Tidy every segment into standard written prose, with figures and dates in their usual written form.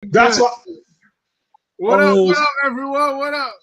That's what. What up? What up, everyone? What up?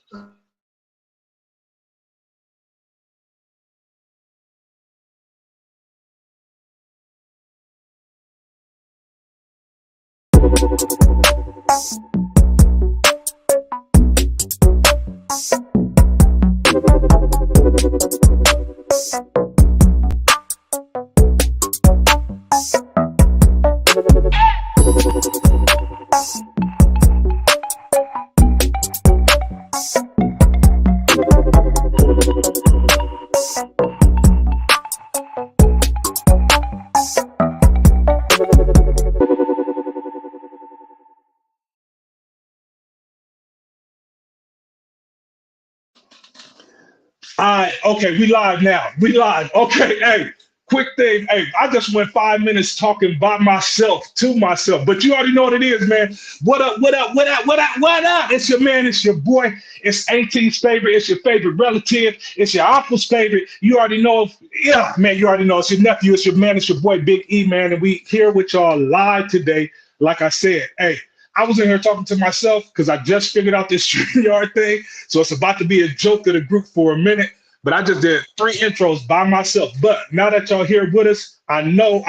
All right, okay, we live now. We live. Okay, hey, quick thing. Hey, I just went 5 minutes talking by myself to myself, but you already know what it is, man. What up, what up, what up, what up, what up? It's your man, it's your boy, it's Auntie's favorite, it's your favorite relative, it's your uncle's favorite. You already know, yeah, man, you already know it's your nephew, it's your man, it's your boy, Big E, man, and we here with y'all live today. Like I said, hey, I was in here talking to myself because I just figured out this StreamYard thing. So it's about to be a joke to the group for a minute. But I just did 3 intros by myself. But now that y'all here with us, I know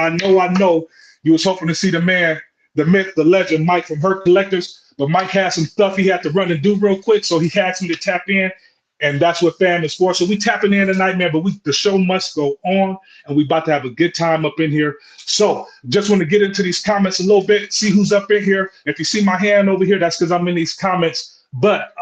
you was hoping to see the man, the myth, the legend, Mike from Herp Collectors. But Mike had some stuff he had to run and do real quick. So he asked me to tap in. And that's what fam is for. So we tapping in tonight, man, but the show must go on, and we about to have a good time up in here. So just want to get into these comments a little bit, see who's up in here. If you see my hand over here, that's because I'm in these comments. But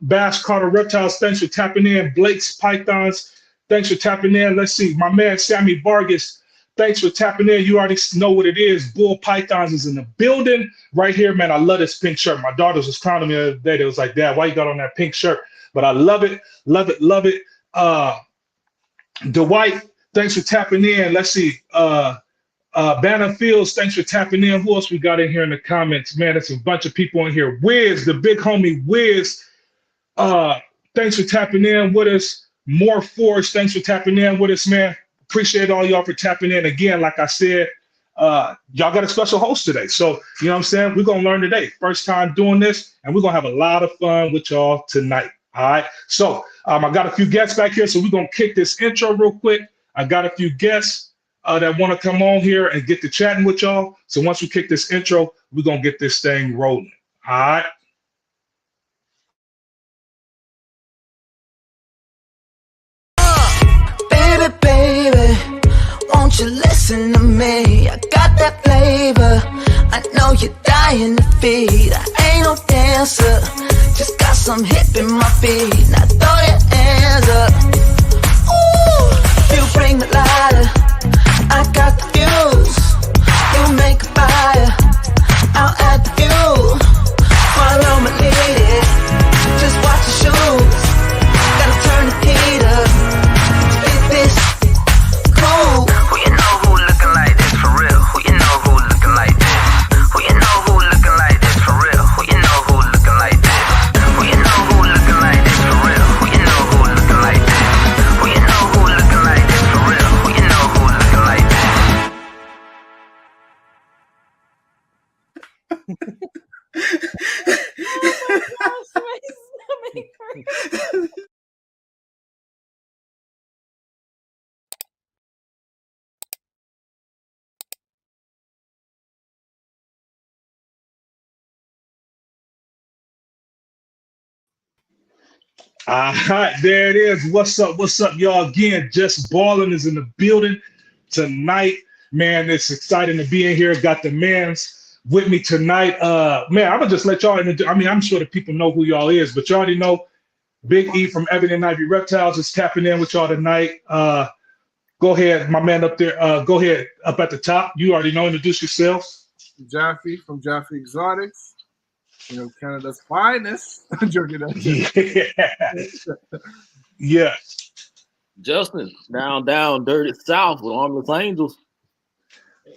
Bass Carter Reptiles, thanks for tapping in. Blake's Pythons, thanks for tapping in. Let's see, my man Sammy Vargas, thanks for tapping in. You already know what it is. Bull Pythons is in the building right here, man. I love this pink shirt. My daughters was clowning me the other day. They was like, Dad, why you got on that pink shirt? But I love it, love it, love it. Dwight, thanks for tapping in. Let's see. Banner Fields, thanks for tapping in. Who else we got in here in the comments? Man, there's a bunch of people in here. Wiz, the big homie Wiz, thanks for tapping in with us. More Force, thanks for tapping in with us, man. Appreciate all y'all for tapping in. Again, like I said, y'all got a special host today. So, you know what I'm saying? We're going to learn today. First time doing this, and we're going to have a lot of fun with y'all tonight. All right. So I got a few guests back here. So we're going to kick this intro real quick. I got a few guests that want to come on here and get to chatting with y'all. So once we kick this intro, we're going to get this thing rolling. All right. Baby, won't you listen to me? I got that flavor. I know you're dying to feed. I ain't no dancer, just got some hip in my feet. Now throw your hands up. Ooh, you bring the lighter, I got the fuse. You make a fire, I'll add the fuel. Follow my lady, just watch your shoes. Gotta turn the heat up. This cool. Who you know who looking like this for real? Who you know who looking like this? Who you know who looking like this for real? Who you know who looking like this? Who you know who looking like this for real? Who you know who looking like this? Who you know who looking like this for real? Who you know who looking like this? All right, there it is. What's up, y'all? Again, Just Ballin is in the building tonight. Man, it's exciting to be in here. Got the mans with me tonight. Man, I'm gonna just let y'all introduce. I mean, I'm sure the people know who y'all is, but y'all already know Big E from Ebony and Ivy Reptiles is tapping in with y'all tonight. Go ahead, my man up there. Go ahead, up at the top. You already know. Introduce yourself. Jaffe from Jaffe Xotics. You know, Canada's finest. I'm joking. Yeah. Justin, down, dirty south with Armless Angels.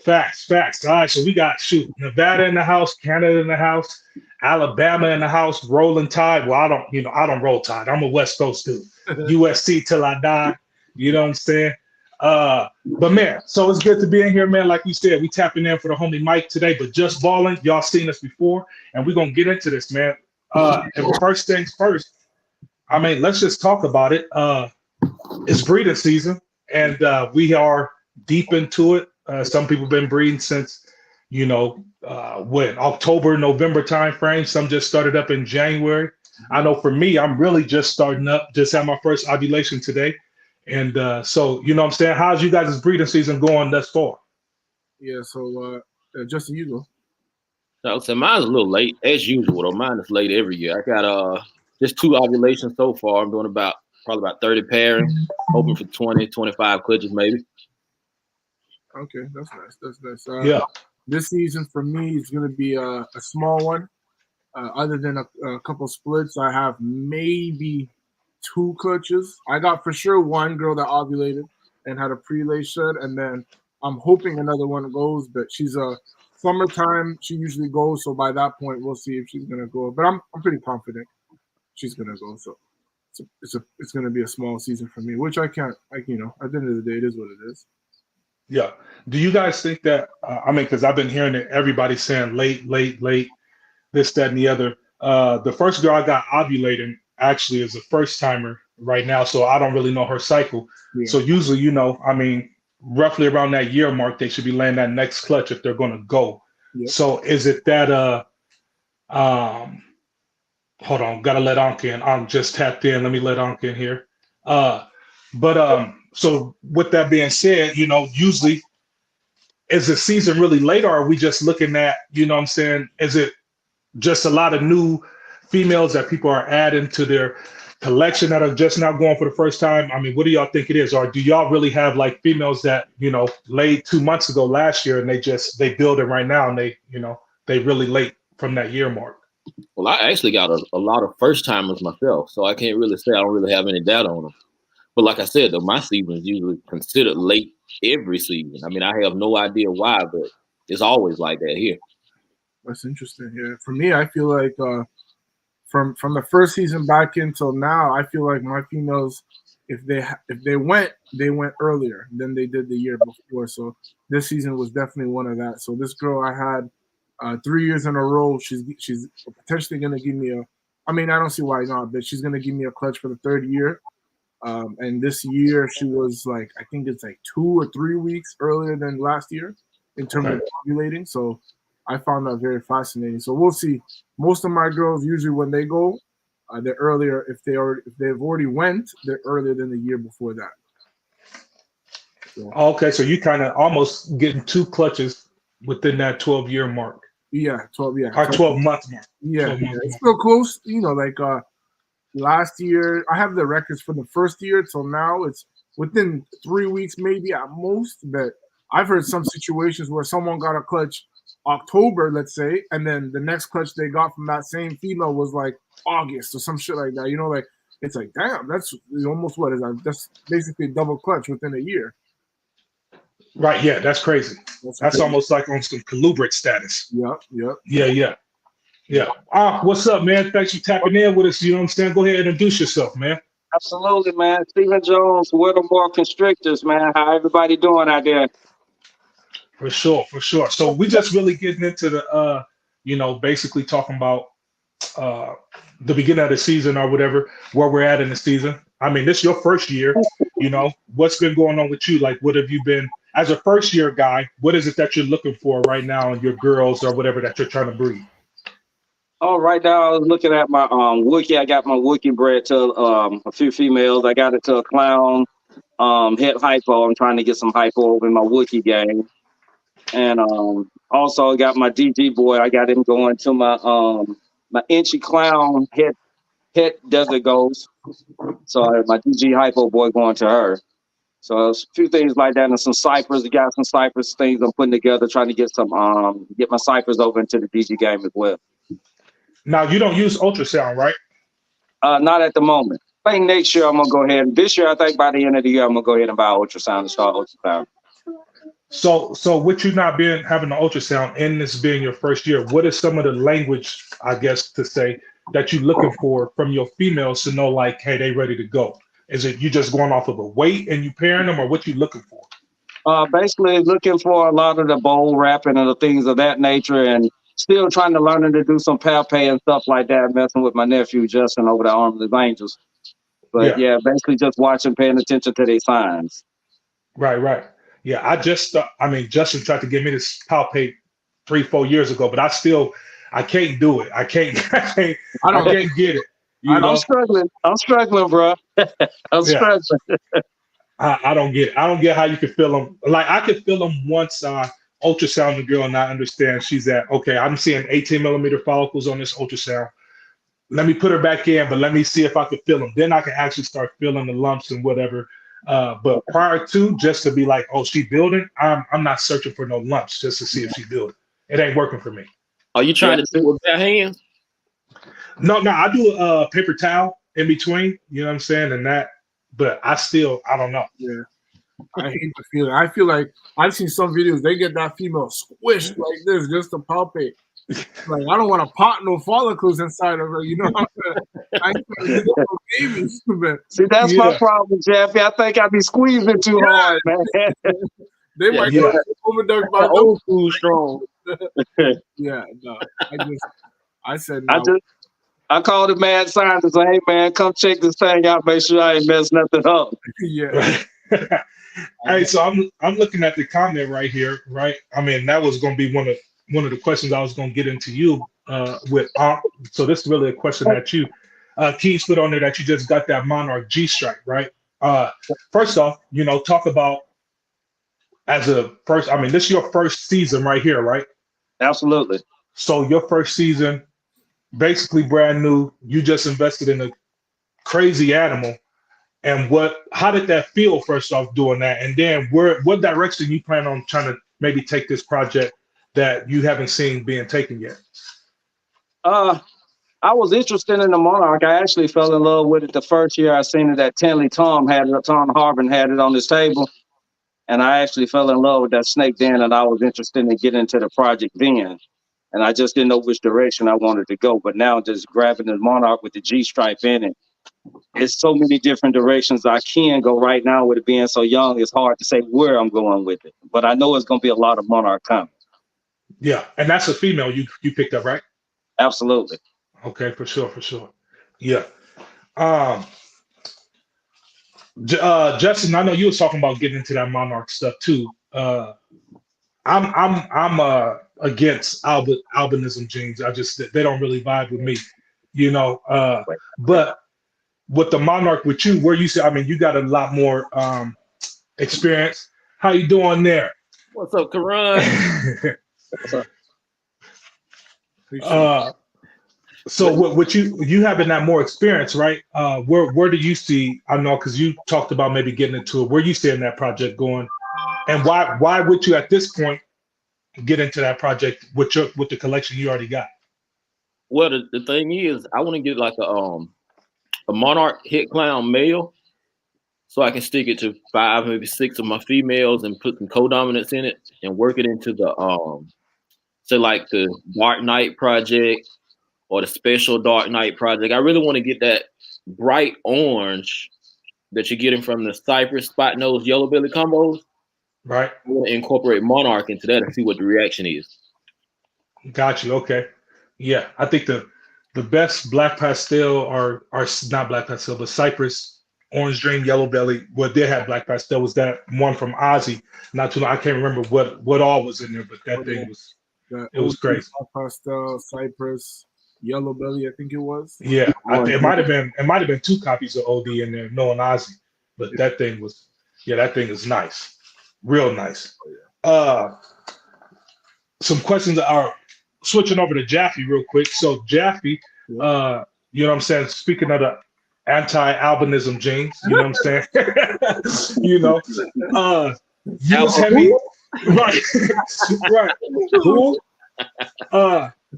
Facts. All right, so we got Nevada in the house, Canada in the house, Alabama in the house, rolling tide. Well, I don't roll tide. I'm a West Coast dude. USC till I die. You know what I'm saying? But man, so it's good to be in here, man. Like you said, we tapping in for the homie Mike today, but Just Ballin', y'all seen us before, and we're gonna get into this, man. And first things first, I mean, let's just talk about it. It's breeding season, and we are deep into it. Some people have been breeding since, October, November timeframe. Some just started up in January. I know for me, I'm really just starting up. Just had my first ovulation today. And so, you know what I'm saying? How's you guys' breeding season going thus far? Yeah, so Justin, you go. So mine's a little late, as usual, though. Mine is late every year. I got just 2 ovulations so far. I'm doing probably about 30 pairs, hoping for 20, 25 clutches maybe. Okay, that's nice. That's nice. Yeah. This season for me is going to be a small one. Other than a couple splits, I have maybe 2 clutches. I got for sure one girl that ovulated and had a pre-lay shed, and then I'm hoping another one goes, but she's a summertime. She usually goes, so by that point we'll see if she's gonna go. But I'm pretty confident she's gonna go. So it's gonna be a small season for me, which I can't. At the end of the day, it is what it is. Yeah. Do you guys think that? Because I've been hearing it, everybody saying late, this, that, and the other. The first girl I got ovulating actually is a first timer right now, so I don't really know her cycle. Yeah. So usually, roughly around that year mark, they should be laying that next clutch if they're going to go. Yep. So is it that hold on, gotta let Anka in. I'm just tapped in. Let me let Anka in here. So with that being said, usually is the season really late, or are we just looking at, is it just a lot of new females that people are adding to their collection that are just now going for the first time? What do y'all think it is? Or do y'all really have like females that, laid 2 months ago last year and they build it right now and they really late from that year mark? Well, I actually got a lot of first timers myself, so I can't really say I don't really have any data on them. But like I said, though, my season is usually considered late every season. I have no idea why, but it's always like that here. That's interesting. Yeah, for me, I feel like from the first season back until now, I feel like my females, if they went earlier than they did the year before. So this season was definitely one of that. So this girl I had 3 years in a row, she's potentially going to give me I don't see why not, but she's going to give me a clutch for the 3rd year. And this year she was like, I think it's like 2 or 3 weeks earlier than last year in terms of ovulating. So I found that very fascinating. So we'll see. Most of my girls, usually when they go, they're earlier. If they've already went, they're earlier than the year before that. So, okay, so you kind of almost getting 2 clutches within that 12-year mark. Yeah, 12. Yeah, or 12 months mark. Yeah, it's still close. Last year I have the records for the first year till now. It's within 3 weeks, maybe at most. But I've heard some situations where someone got a clutch October, let's say, and then the next clutch they got from that same female was like August or some shit like that. It's like, damn, that's almost what is that? That's basically a double clutch within a year. Right, yeah, that's crazy. That's almost like on some colubrate status. Yep. Yeah. What's up, man? Thanks for tapping in with us. You know what I'm saying? Go ahead and introduce yourself, man. Absolutely, man. Stephen Jones, Whittemore Constrictors, man. How everybody doing out there? For sure. So we just really getting into the, basically talking about the beginning of the season or whatever, where we're at in the season. This is your first year. What's been going on with you? Like, what have you been, as a first year guy, what is it that you're looking for right now in your girls or whatever that you're trying to breed? Oh, right now I was looking at my Wookie. I got my Wookie bred to a few females. I got it to a clown, head hypo. I'm trying to get some hypo over in my Wookie game. And also got my DG boy. I got him going to my my Inchy clown head desert goes. So my DG hypo boy going to her. So a few things like that, and some ciphers. We got some ciphers things I'm putting together, trying to get some get my ciphers over into the DG game as well. Now you don't use ultrasound, right? Not at the moment. I think next year I'm gonna go ahead. This year, I think by the end of the year, I'm gonna go ahead and buy ultrasound and start ultrasound. So with you not having the ultrasound and this being your first year, what is some of the language, I guess, to say that you're looking for from your females to know, like, hey, they ready to go? Is it you just going off of a weight and you pairing them, or what you looking for? Basically looking for a lot of the bowl wrapping and the things of that nature, and still trying to learn to do some palpay and stuff like that, messing with my nephew Justin over the Armless Angels. But yeah, basically just watching, paying attention to their signs. Right. Yeah, Justin tried to give me this palpate 3-4 years ago, but I can't do it. I can't get it. I'm struggling, bro. I'm struggling. I don't get it. I don't get how you can feel them. Like I could feel them once ultrasound the girl, and I understand she's at, okay, I'm seeing 18 millimeter follicles on this ultrasound. Let me put her back in, but let me see if I could feel them. Then I can actually start feeling the lumps and whatever. But prior to, just to be like, oh, she building, I'm not searching for no lumps just to see if she's building. It ain't working for me. Are you trying to do it with bare hands? No, I do a paper towel in between, you know what I'm saying, and that. But I don't know. Yeah, I hate the feeling. I feel like I've seen some videos, they get that female squished like this just to palpate. Like, I don't want to pot no follicles inside of her, you know what I'm saying? Babies, see, that's my problem, Jeffy. I think I be squeezing too hard, man. They might get overdosed by old school strong. Yeah, no. I said no. I called the mad scientist. Like, hey man, come check this thing out. Make sure I ain't mess nothing up. Yeah. Hey, so I'm looking at the comment right here, right? I mean, that was going to be one of the questions I was going to get into you with. So this is really a question that you, Keys put on there, that you just got that Monarch G Strike, right? First off, talk about this is your first season right here, right? Absolutely. So your first season, basically brand new. You just invested in a crazy animal. And how did that feel, first off, doing that? And then what direction you plan on trying to maybe take this project that you haven't seen being taken yet? I was interested in the Monarch. I actually fell in love with it the first year I seen it at Tenley. Tom Harbin had it on his table. And I actually fell in love with that snake then, and I was interested in getting into the project then. And I just didn't know which direction I wanted to go. But now just grabbing the Monarch with the G-stripe in it, it's so many different directions I can go right now with it being so young. It's hard to say where I'm going with it. But I know it's going to be a lot of Monarch coming. Yeah, and that's a female you picked up, right? Absolutely. Okay, for sure. Yeah. Justin, I know you was talking about getting into that Monarch stuff too. I'm against albinism genes. They don't really vibe with me, but with the Monarch with you, where you say, I mean, you got a lot more experience. How you doing there? What's up, Karan? So what you having that more experience, right? Where do you see, I know, because you talked about maybe getting into it, where you see in that project going, and why would you at this point get into that project with the collection you already got? Well, the thing is, I want to get like a Monarch hit clown male, so I can stick it to 5, maybe 6 of my females and put some co-dominance in it and work it into the say like the Dark Knight project or the special Dark Knight project. I really want to get that bright orange that you're getting from the Cypress spot nose yellow belly combos. Right. I want to incorporate Monarch into that and see what the reaction is. Got you. Okay. Yeah, I think the best black pastel are not black pastel, but Cypress Orange Dream Yellow Belly. What did have black pastel was that one from Ozzy. Not too long. I can't remember what all was in there, but that thing was was crazy. Black pastel, Cypress, Yellow Belly, I think it was. Yeah, it might have been 2 copies of OD in there, knowing Ozzy, but that thing is nice, real nice. Some questions are switching over to Jaffe real quick. So Jaffe, you know what I'm saying? Speaking of the anti-albinism genes, you know what I'm saying? you was heavy, right? Right. Cool.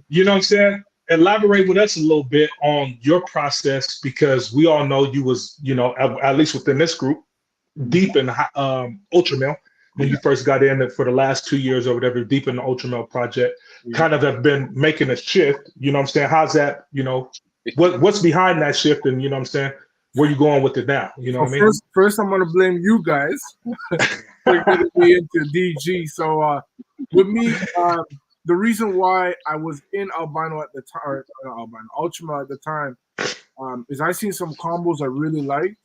You know what I'm saying? Elaborate with us a little bit on your process, because we all know you was, at least within this group, deep in ultramel when you first got in it for the last 2 years or whatever, deep in the ultramel project. Kind of have been making a shift. You know what I'm saying? How's that? What's behind that shift? And you know what I'm saying? where you going with it now? You know what I mean? First, I'm gonna blame you guys for getting me into DG. So with me, the reason why I was in albino at the time, or ultima at the time, is I seen some combos I really liked,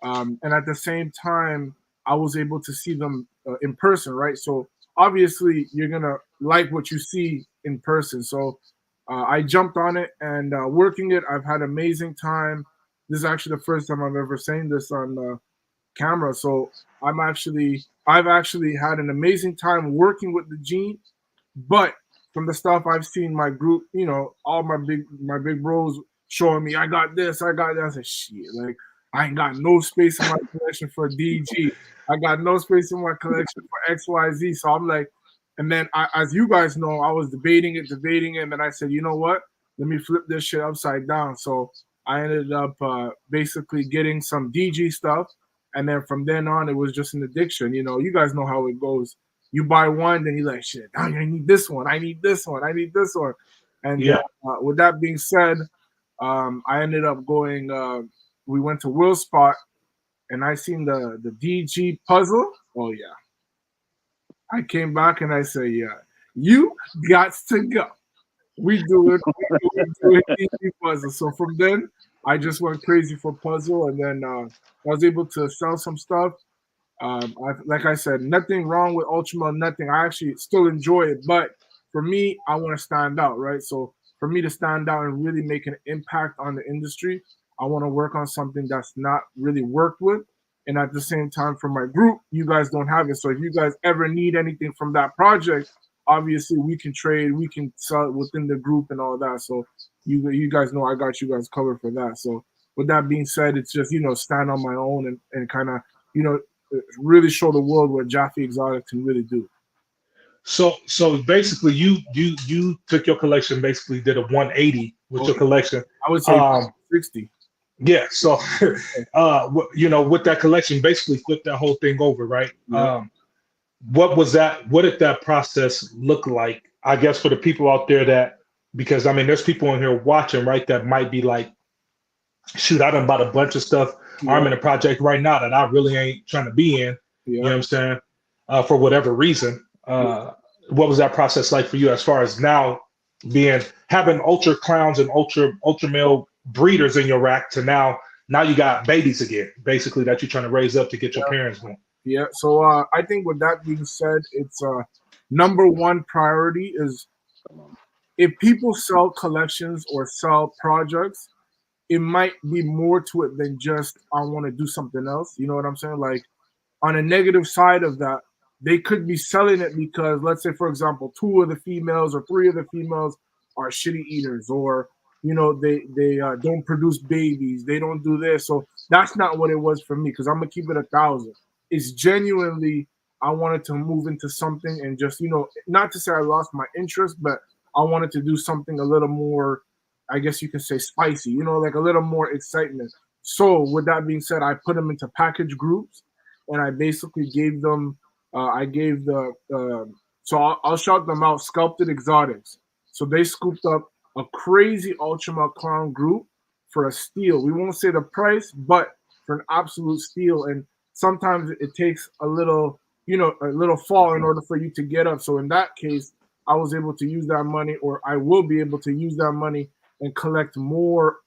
and at the same time, I was able to see them in person, right? So obviously, you're gonna like what you see in person. So I jumped on it and working it. I've had amazing time. This is actually the first time I've ever saying this on camera. So I've actually had an amazing time working with the gene. But from the stuff I've seen, my group, you know, all my big bros showing me, I got this, I got that. I said, shit, like I ain't got no space in my collection for DG. I got no space in my collection for XYZ. So I'm like, and then as you guys know, I was debating it, and then I said, you know what? Let me flip this shit upside down. So I ended up basically getting some DG stuff, and then from then on, it was just an addiction. You know, you guys know how it goes. You buy one, then you're like, shit, I need this one, I need this one, I need this one. And with that being said, I ended up going. We went to Will Spot, and I seen the DG puzzle. Oh yeah. I came back and I said, yeah, you got to go. We do it DG puzzle. So from then, I just went crazy for puzzle, and then I was able to sell some stuff. Like I said, nothing wrong with Ultima, nothing. I actually still enjoy it, but for me, I want to stand out, right? So for me to stand out and really make an impact on the industry, I want to work on something that's not really worked with. And at the same time, for my group, you guys don't have it. So if you guys ever need anything from that project, obviously we can trade, we can sell it within the group and all that. So you guys know I got you guys covered for that. So with that being said, it's just, you know, stand on my own and kind of, you know, really show the world what Jaffe Xotics can really do. So basically, you took your collection, basically did a 180 with your collection. I would say 60. Yeah. So, you know, with that collection, basically flipped that whole thing over, right? Yeah. What was that? What did that process look like? I guess for the people out there that, because I mean, there's people in here watching, right? That might be like, shoot, I done bought a bunch of stuff. Yeah. I'm in a project right now that I really ain't trying to be in. Yeah. You know what I'm saying? For whatever reason. What was that process like for you as far as now having ultra clowns and ultra male breeders in your rack to now you got babies again, basically, that you're trying to raise up to get your parents going? Yeah. So I think with that being said, it's number one priority is if people sell collections or sell projects, it might be more to it than just I want to do something else. You know what I'm saying? Like on a negative side of that, they could be selling it because, let's say, for example, 2 of the females or 3 of the females are shitty eaters, or, you know, they don't produce babies. They don't do this. So that's not what it was for me, because I'm going to keep it 1,000. It's genuinely, I wanted to move into something and just, you know, not to say I lost my interest, but I wanted to do something a little more, I guess you can say, spicy, you know, like a little more excitement. So with that being said, I put them into package groups, and I basically gave them, so I'll shout them out, Sculpted Xotics. So they scooped up a crazy Ultima clown group for a steal. We won't say the price, but for an absolute steal. And sometimes it takes a little fall in order for you to get up. So in that case, I was able to use that money, or I will be able to use that money and collect more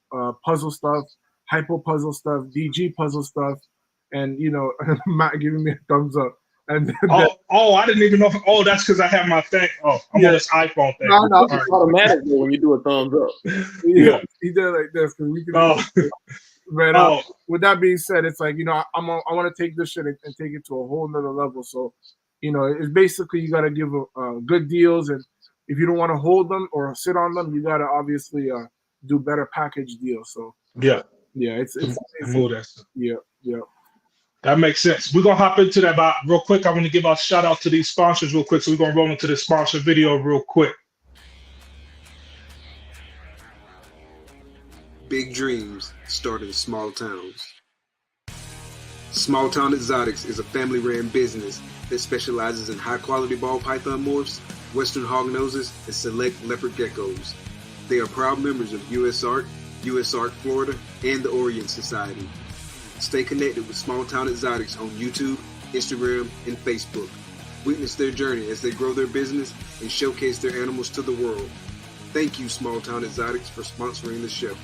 puzzle stuff, hypo puzzle stuff, DG puzzle stuff, and, you know, Matt giving me a thumbs up. And I didn't even know. That's because I have my thing. I'm on this iPhone thing. No, it's automatic when you do a thumbs up. Yeah, he did it like this because we can. But with that being said, it's like, you know, I want to take this shit and take it to a whole nother level. So, you know, it's basically you got to give good deals, and if you don't want to hold them or sit on them, you got to obviously do better package deals. So yeah, it's move that stuff. Yeah. That makes sense. We're going to hop into that, but real quick, I want to give a shout out to these sponsors real quick. So we're going to roll into the sponsor video real quick. Big dreams start in small towns. Small Town Xotics is a family-ran business that specializes in high-quality ball python morphs, western hognoses, and select leopard geckos. They are proud members of US Art Florida, and the Orient Society. Stay connected with Small Town Xotics on YouTube, Instagram, and Facebook. Witness their journey as they grow their business and showcase their animals to the world. Thank you, Small Town Xotics, for sponsoring the show.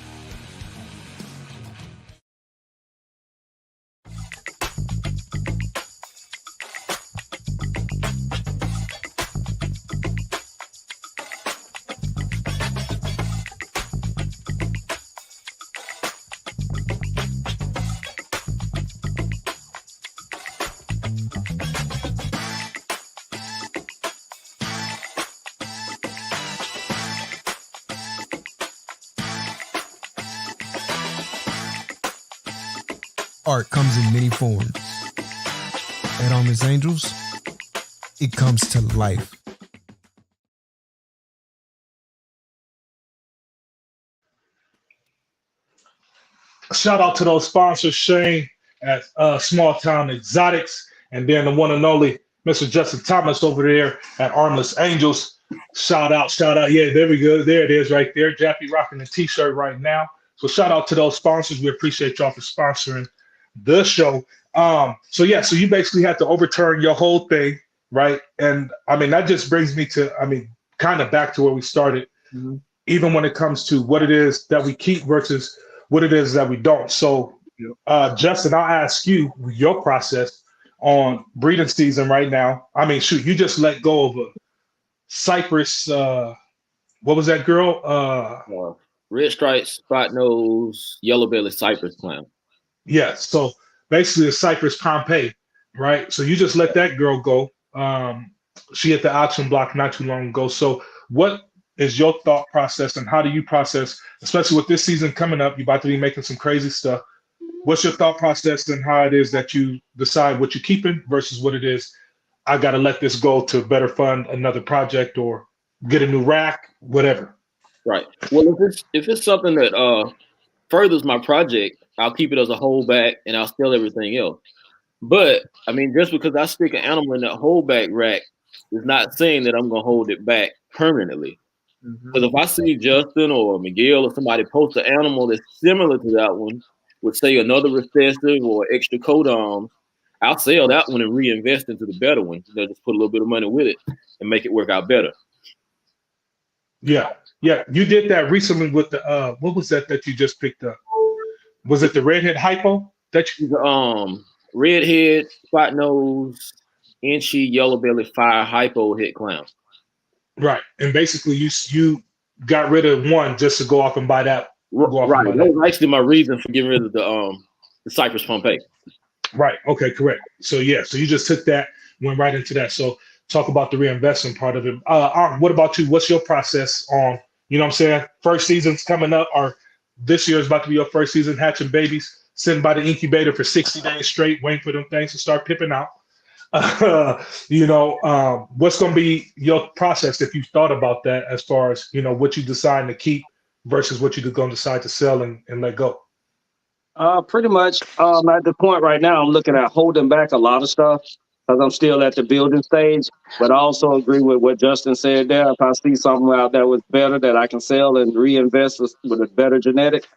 Art comes in many forms. At Armless Angels, it comes to life. Shout out to those sponsors, Shane at Small Town Xotics, and then the one and only Mr. Justin Thomas over there at Armless Angels. Shout out. Yeah, there we go. There it is right there. Jappy rocking the t-shirt right now. So shout out to those sponsors. We appreciate y'all for sponsoring the show. So you basically had to overturn your whole thing, right? And I mean, that just brings me to, kind of back to where we started, even when it comes to what it is that we keep versus what it is that we don't. So, Justin, I'll ask you your process on breeding season right now. I mean, shoot, you just let go of a Cypress. What was that girl? Red stripes, spot nose, yellow belly Cypress clown. Yeah, so basically a Cypress Pompeii, right? So you just let that girl go. She hit the auction block not too long ago. So what is your thought process and how do you process, especially with this season coming up, you're about to be making some crazy stuff. What's your thought process and how it is that you decide what you're keeping versus what it is, I got to let this go to better fund another project or get a new rack, whatever. Right. Well, if it's something that furthers my project, I'll keep it as a holdback and I'll sell everything else. But I mean, just because I stick an animal in that holdback rack is not saying that I'm gonna hold it back permanently. Because if I see Justin or Miguel or somebody post an animal that's similar to that one, with say another recessive or extra coat on, I'll sell that one and reinvest into the better one. Just put a little bit of money with it and make it work out better. Yeah. You did that recently with the what was that you just picked up? Was it the redhead hypo that you? Redhead, spot nose, inchy, yellow belly, fire, hypo, hit clown. Right, and basically you got rid of one just to go off and buy that. Right, that was actually my reason for getting rid of the Cypress Pompeii. Right. Okay. Correct. So you just took that, went right into that. So talk about the reinvestment part of it. What about you? What's your process on? You know what I'm saying? First season's coming up, or this year is about to be your first season hatching babies, sitting by the incubator for 60 days straight, waiting for them things to start pipping out. What's going to be your process if you thought about that as far as, what you decide to keep versus what you're going to decide to sell and let go? Pretty much at the point right now, I'm looking at holding back a lot of stuff because I'm still at the building stage. But I also agree with what Justin said there. If I see something out there was better that I can sell and reinvest with a better genetic,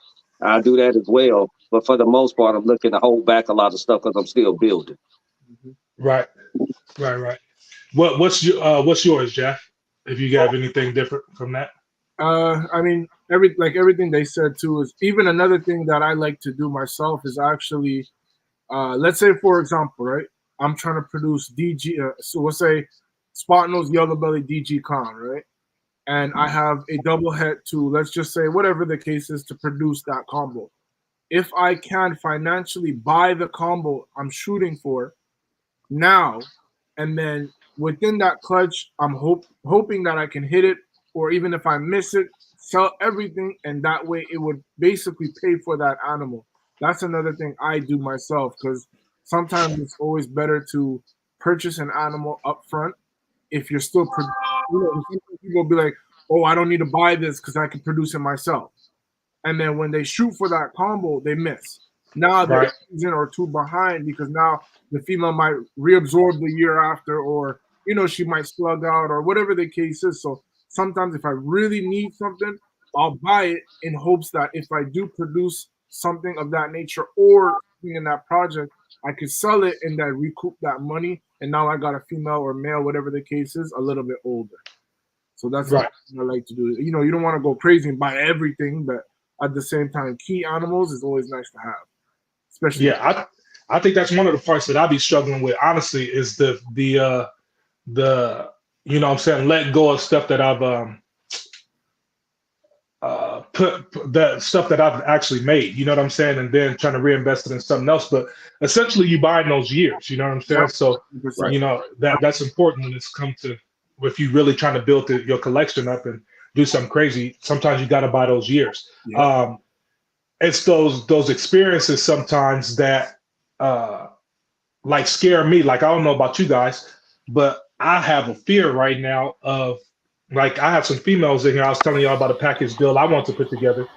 I'll do that as well. But for the most part, I'm looking to hold back a lot of stuff because I'm still building. Right. What's yours, Jeff? If you have anything different from that? I mean, everything they said too is even another thing that I like to do myself is actually, let's say for example, right? I'm trying to produce DG, so we'll say spot nose yellow belly DG clown, right? And I have a double head to, let's just say whatever the case is to produce that combo. If I can financially buy the combo I'm shooting for now, and then within that clutch, I'm hoping that I can hit it, or even if I miss it, sell everything, and that way it would basically pay for that animal. That's another thing I do myself, because sometimes it's always better to purchase an animal up front if you're still people will be like, oh, I don't need to buy this because I can produce it myself. And then when they shoot for that combo, they miss. Now they're a season or two behind because now the female might reabsorb the year after, or she might slug out or whatever the case is. So sometimes if I really need something, I'll buy it in hopes that if I do produce something of that nature, or in that project, I could sell it and then recoup that money. And now I got a female or male, whatever the case is, a little bit older. So that's Right. what I like to do. You know, you don't want to go crazy and buy everything, but at the same time, key animals is always nice to have. Especially Yeah, I think that's one of the parts that I be struggling with, honestly, is the you know what I'm saying, letting go of stuff that I've put the stuff that I've actually made, you know what I'm saying, and then trying to reinvest it in something else. But essentially you buying those years, you know what I'm saying? So 100%. you know that's important when it's come to, if you really trying to build your collection up and do something crazy, sometimes you got to buy those years. Yeah. It's those experiences sometimes that like scare me. Like, I don't know about you guys, but I have a fear right now of, like, I have some females in here. I was telling y'all about a package deal I want to put together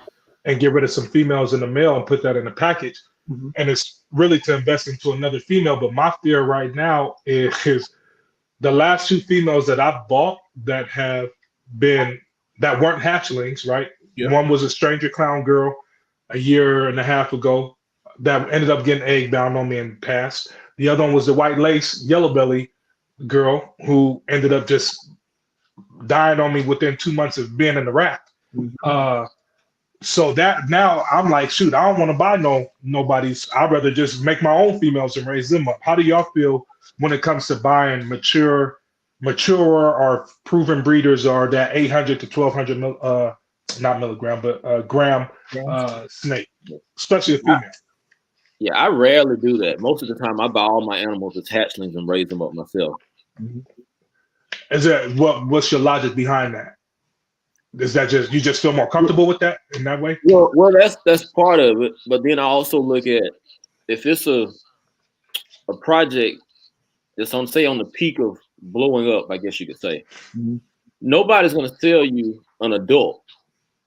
and get rid of some females in the mail and put that in a package. Mm-hmm. And it's really to invest into another female. But my fear right now is the last 2 females that I've bought that weren't hatchlings, right? Yeah. One was a stranger clown girl a year and a half ago that ended up getting egg bound on me and passed. The other one was the white lace yellow belly girl who ended up just dying on me within 2 months of being in the rack. Mm-hmm. So that now I'm like, shoot, I don't want to buy nobody's. I'd rather just make my own females and raise them up. How do y'all feel when it comes to buying mature or proven breeders, or that 800 to 1200 not milligram, but gram snake, especially a female? Yeah, I rarely do that. Most of the time, I buy all my animals as hatchlings and raise them up myself. Mm-hmm. Is that what's your logic behind that? Is that just you just feel more comfortable with that in that way? Well, that's part of it. But then I also look at, if it's a project that's on the peak of blowing up, I guess you could say, Mm-hmm. nobody's going to sell you an adult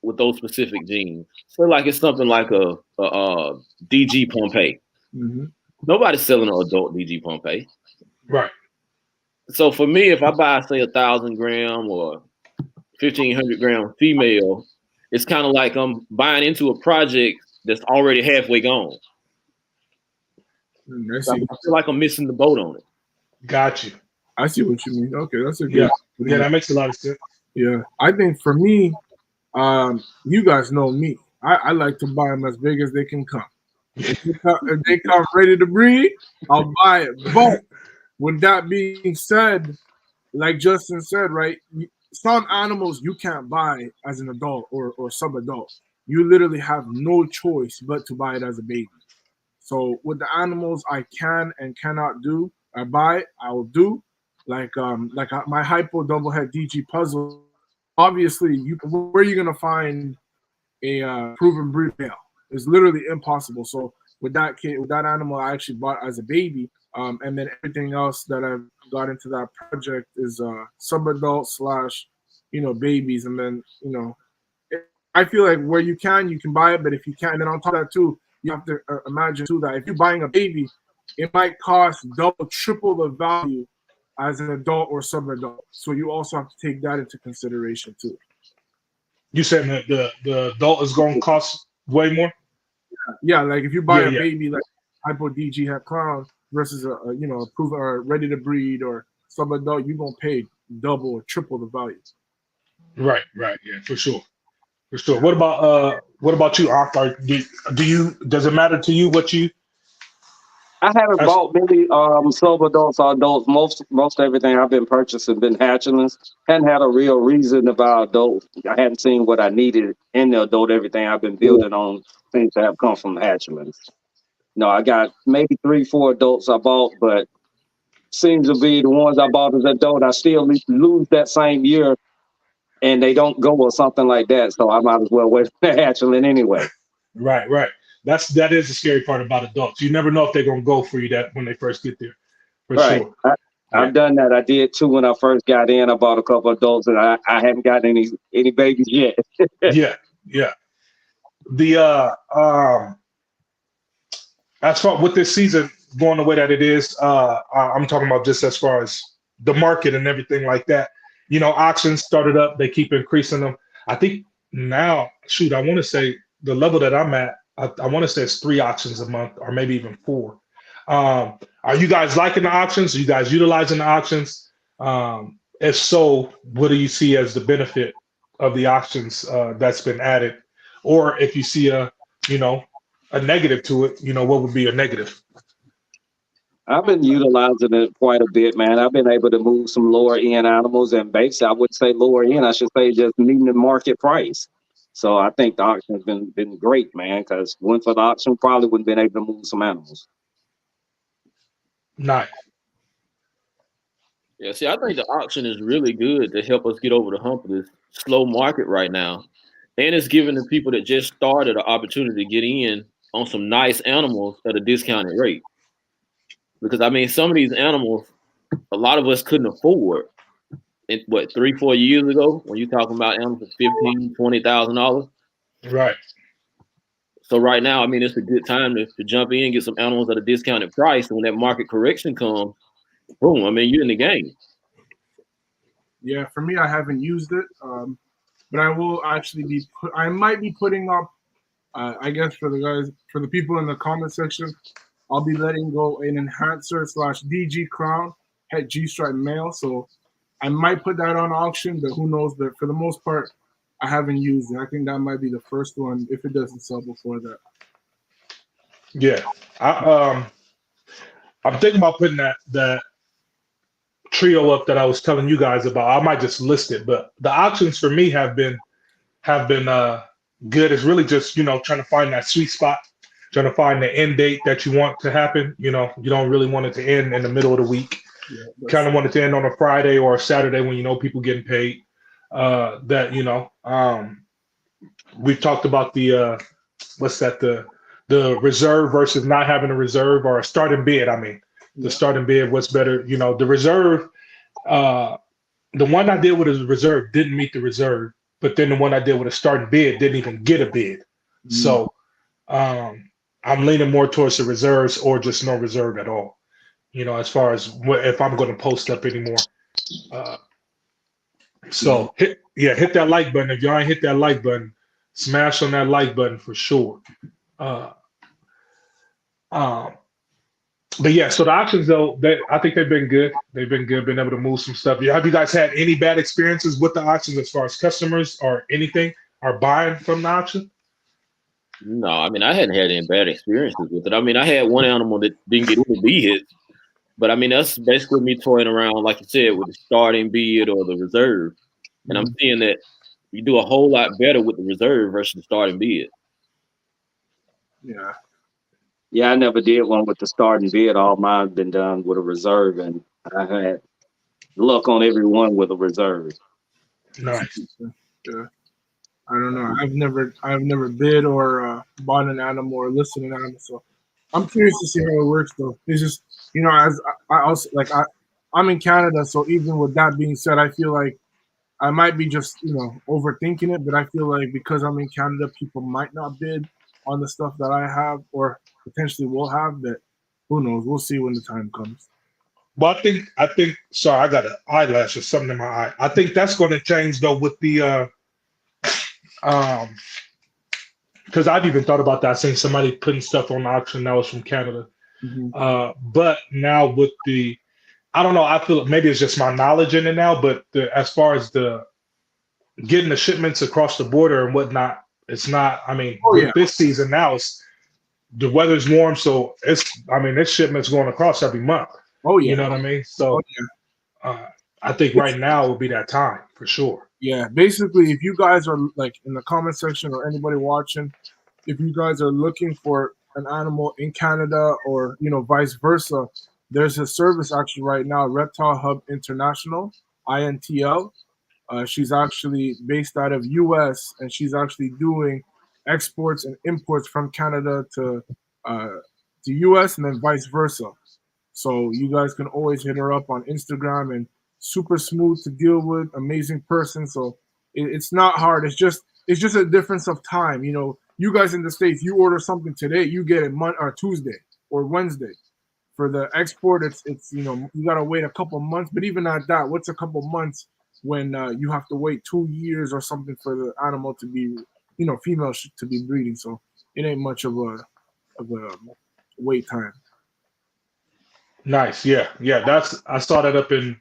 with those specific genes. So like it's something like a DG Pompeii. Mm-hmm. Nobody's selling an adult DG Pompeii. Right. So for me, if I buy, say, 1,000 gram or 1,500 gram female, it's kind of like I'm buying into a project that's already halfway gone. So I feel like I'm missing the boat on it. Got you. I see what you mean. Okay, that's a good. Yeah, that makes a lot of sense. Yeah, I think for me, you guys know me. I like to buy them as big as they can come. If they come ready to breed, I'll buy it. But with that being said, like Justin said, right, some animals you can't buy as an adult or sub-adult. You literally have no choice but to buy it as a baby. So with the animals I can and cannot do, I buy it, I will do. Like my hypo double head DG puzzle. Obviously, where are you gonna find a proven breed male? It's literally impossible. So with that animal, I actually bought as a baby, and then everything else that I've got into that project is sub-adult / babies, and then I feel like where you can buy it, but if you can't, and then on top of that too, you have to imagine too that if you're buying a baby, it might cost double, triple the value as an adult or sub-adult. So you also have to take that into consideration too. You said that the adult is going to cost way more? Yeah, like if you buy a baby like hypo DG head clown versus a proven or ready to breed or sub-adult, you're gonna pay double or triple the value. Right, yeah, for sure. What about you, Arthur? Does it matter to you what you? I haven't bought many sub-adults or adults. Most everything I've been purchasing been hatchlings. Hadn't had a real reason to buy adults. I hadn't seen what I needed in the adult. Everything I've been building on things that have come from hatchlings. No, I got maybe 3-4 adults I bought, but seems to be the ones I bought as adult, I still lose that same year, and they don't go or something like that. So I might as well wait for the hatchling anyway. Right. That is the scary part about adults. You never know if they're gonna go for you that when they first get there. For sure. I've done that. I did too when I first got in. I bought a couple of adults, and I haven't gotten any babies yet. Yeah. The as far with this season going the way that it is, I'm talking about just as far as the market and everything like that. Auctions started up. They keep increasing them. I think now, I want to say the level that I'm at, I want to say it's 3 auctions a month, or maybe even 4. Are you guys liking the auctions? Are you guys utilizing the auctions? If so, what do you see as the benefit of the auctions that's been added? Or if you see a negative to it, what would be a negative? I've been utilizing it quite a bit, man. I've been able to move some lower end animals, and basically, I wouldn't say lower end. I should say just meeting the market price. So I think the auction has been great, man. Because went for the auction, probably wouldn't been able to move some animals. Nice. Yeah, see, I think the auction is really good to help us get over the hump of this slow market right now. And it's giving the people that just started an opportunity to get in on some nice animals at a discounted rate. Because I mean, some of these animals, a lot of us couldn't afford. In, what, 3-4 years ago, when you're talking about animals for $15,000-$20,000. Right. So right now, I mean, it's a good time to jump in and get some animals at a discounted price. And when that market correction comes, boom, I mean, you're in the game. Yeah, for me, I haven't used it, but I will actually I might be putting up. I guess for the people in the comment section, I'll be letting go an enhancer / DG crown het G-stripe male. So I might put that on auction, but who knows? But for the most part, I haven't used it. I think that might be the first one if it doesn't sell before that. Yeah, I'm thinking about putting that trio up that I was telling you guys about. I might just list it, but the auctions for me have been good. It's really just trying to find that sweet spot, trying to find the end date that you want to happen. You don't really want it to end in the middle of the week. Yeah, Kind of want it to end on a Friday or a Saturday when people getting paid. We've talked about the the reserve versus not having a reserve or a starting bid. I mean, the starting bid, what's better? The reserve. The one I did with a reserve didn't meet the reserve, but then the one I did with a starting bid didn't even get a bid. So I'm leaning more towards the reserves or just no reserve at all. As far as if I'm going to post up anymore. So hit that like button. If y'all ain't hit that like button, smash on that like button for sure. But yeah, so the auctions though, I think they've been good. They've been good, been able to move some stuff. Have you guys had any bad experiences with the auctions as far as customers or anything are buying from the auction? No, I mean, I hadn't had any bad experiences with it. I mean, I had one animal that didn't get any bid hits, but I mean, that's basically me toying around, like you said, with the starting bid or the reserve. And I'm seeing that you do a whole lot better with the reserve versus the starting bid. Yeah. Yeah, I never did one with the starting bid. All mine been done with a reserve, and I had luck on every one with a reserve. Nice. Yeah. I don't know. I've never bid or bought an animal or listed an animal, so I'm curious to see how it works. Though it's just as I also I'm in Canada, so even with that being said, I feel like I might be just overthinking it, but I feel like because I'm in Canada, people might not bid on the stuff that I have or potentially will have. That who knows? We'll see when the time comes. But I think. Sorry, I got an eyelash or something in my eye. I think that's going to change though with the because I've even thought about that. I seen somebody putting stuff on auction that was from Canada. But now with I don't know. I feel maybe it's just my knowledge in it now. But as far as the getting the shipments across the border and whatnot, it's not. I mean, this season now, the weather's warm, so this shipment's going across every month. Oh yeah, you know what I mean. So I think right now will be that time for sure. Yeah, basically, if you guys are like in the comment section or anybody watching, if you guys are looking for an animal in Canada or vice versa, there's a service actually right now, Reptile Hub International, INTL. She's actually based out of US, and she's actually doing exports and imports from Canada to US and then vice versa. So you guys can always hit her up on Instagram, and super smooth to deal with, amazing person. So it's not hard. It's just a difference of time. You guys in the States, you order something today, you get it Tuesday or Wednesday. For the export, it's you gotta wait a couple months. But even at that, what's a couple months when you have to wait 2 years or something for the animal to be female to be breeding? So much of a wait time. Nice. Yeah. I saw that up in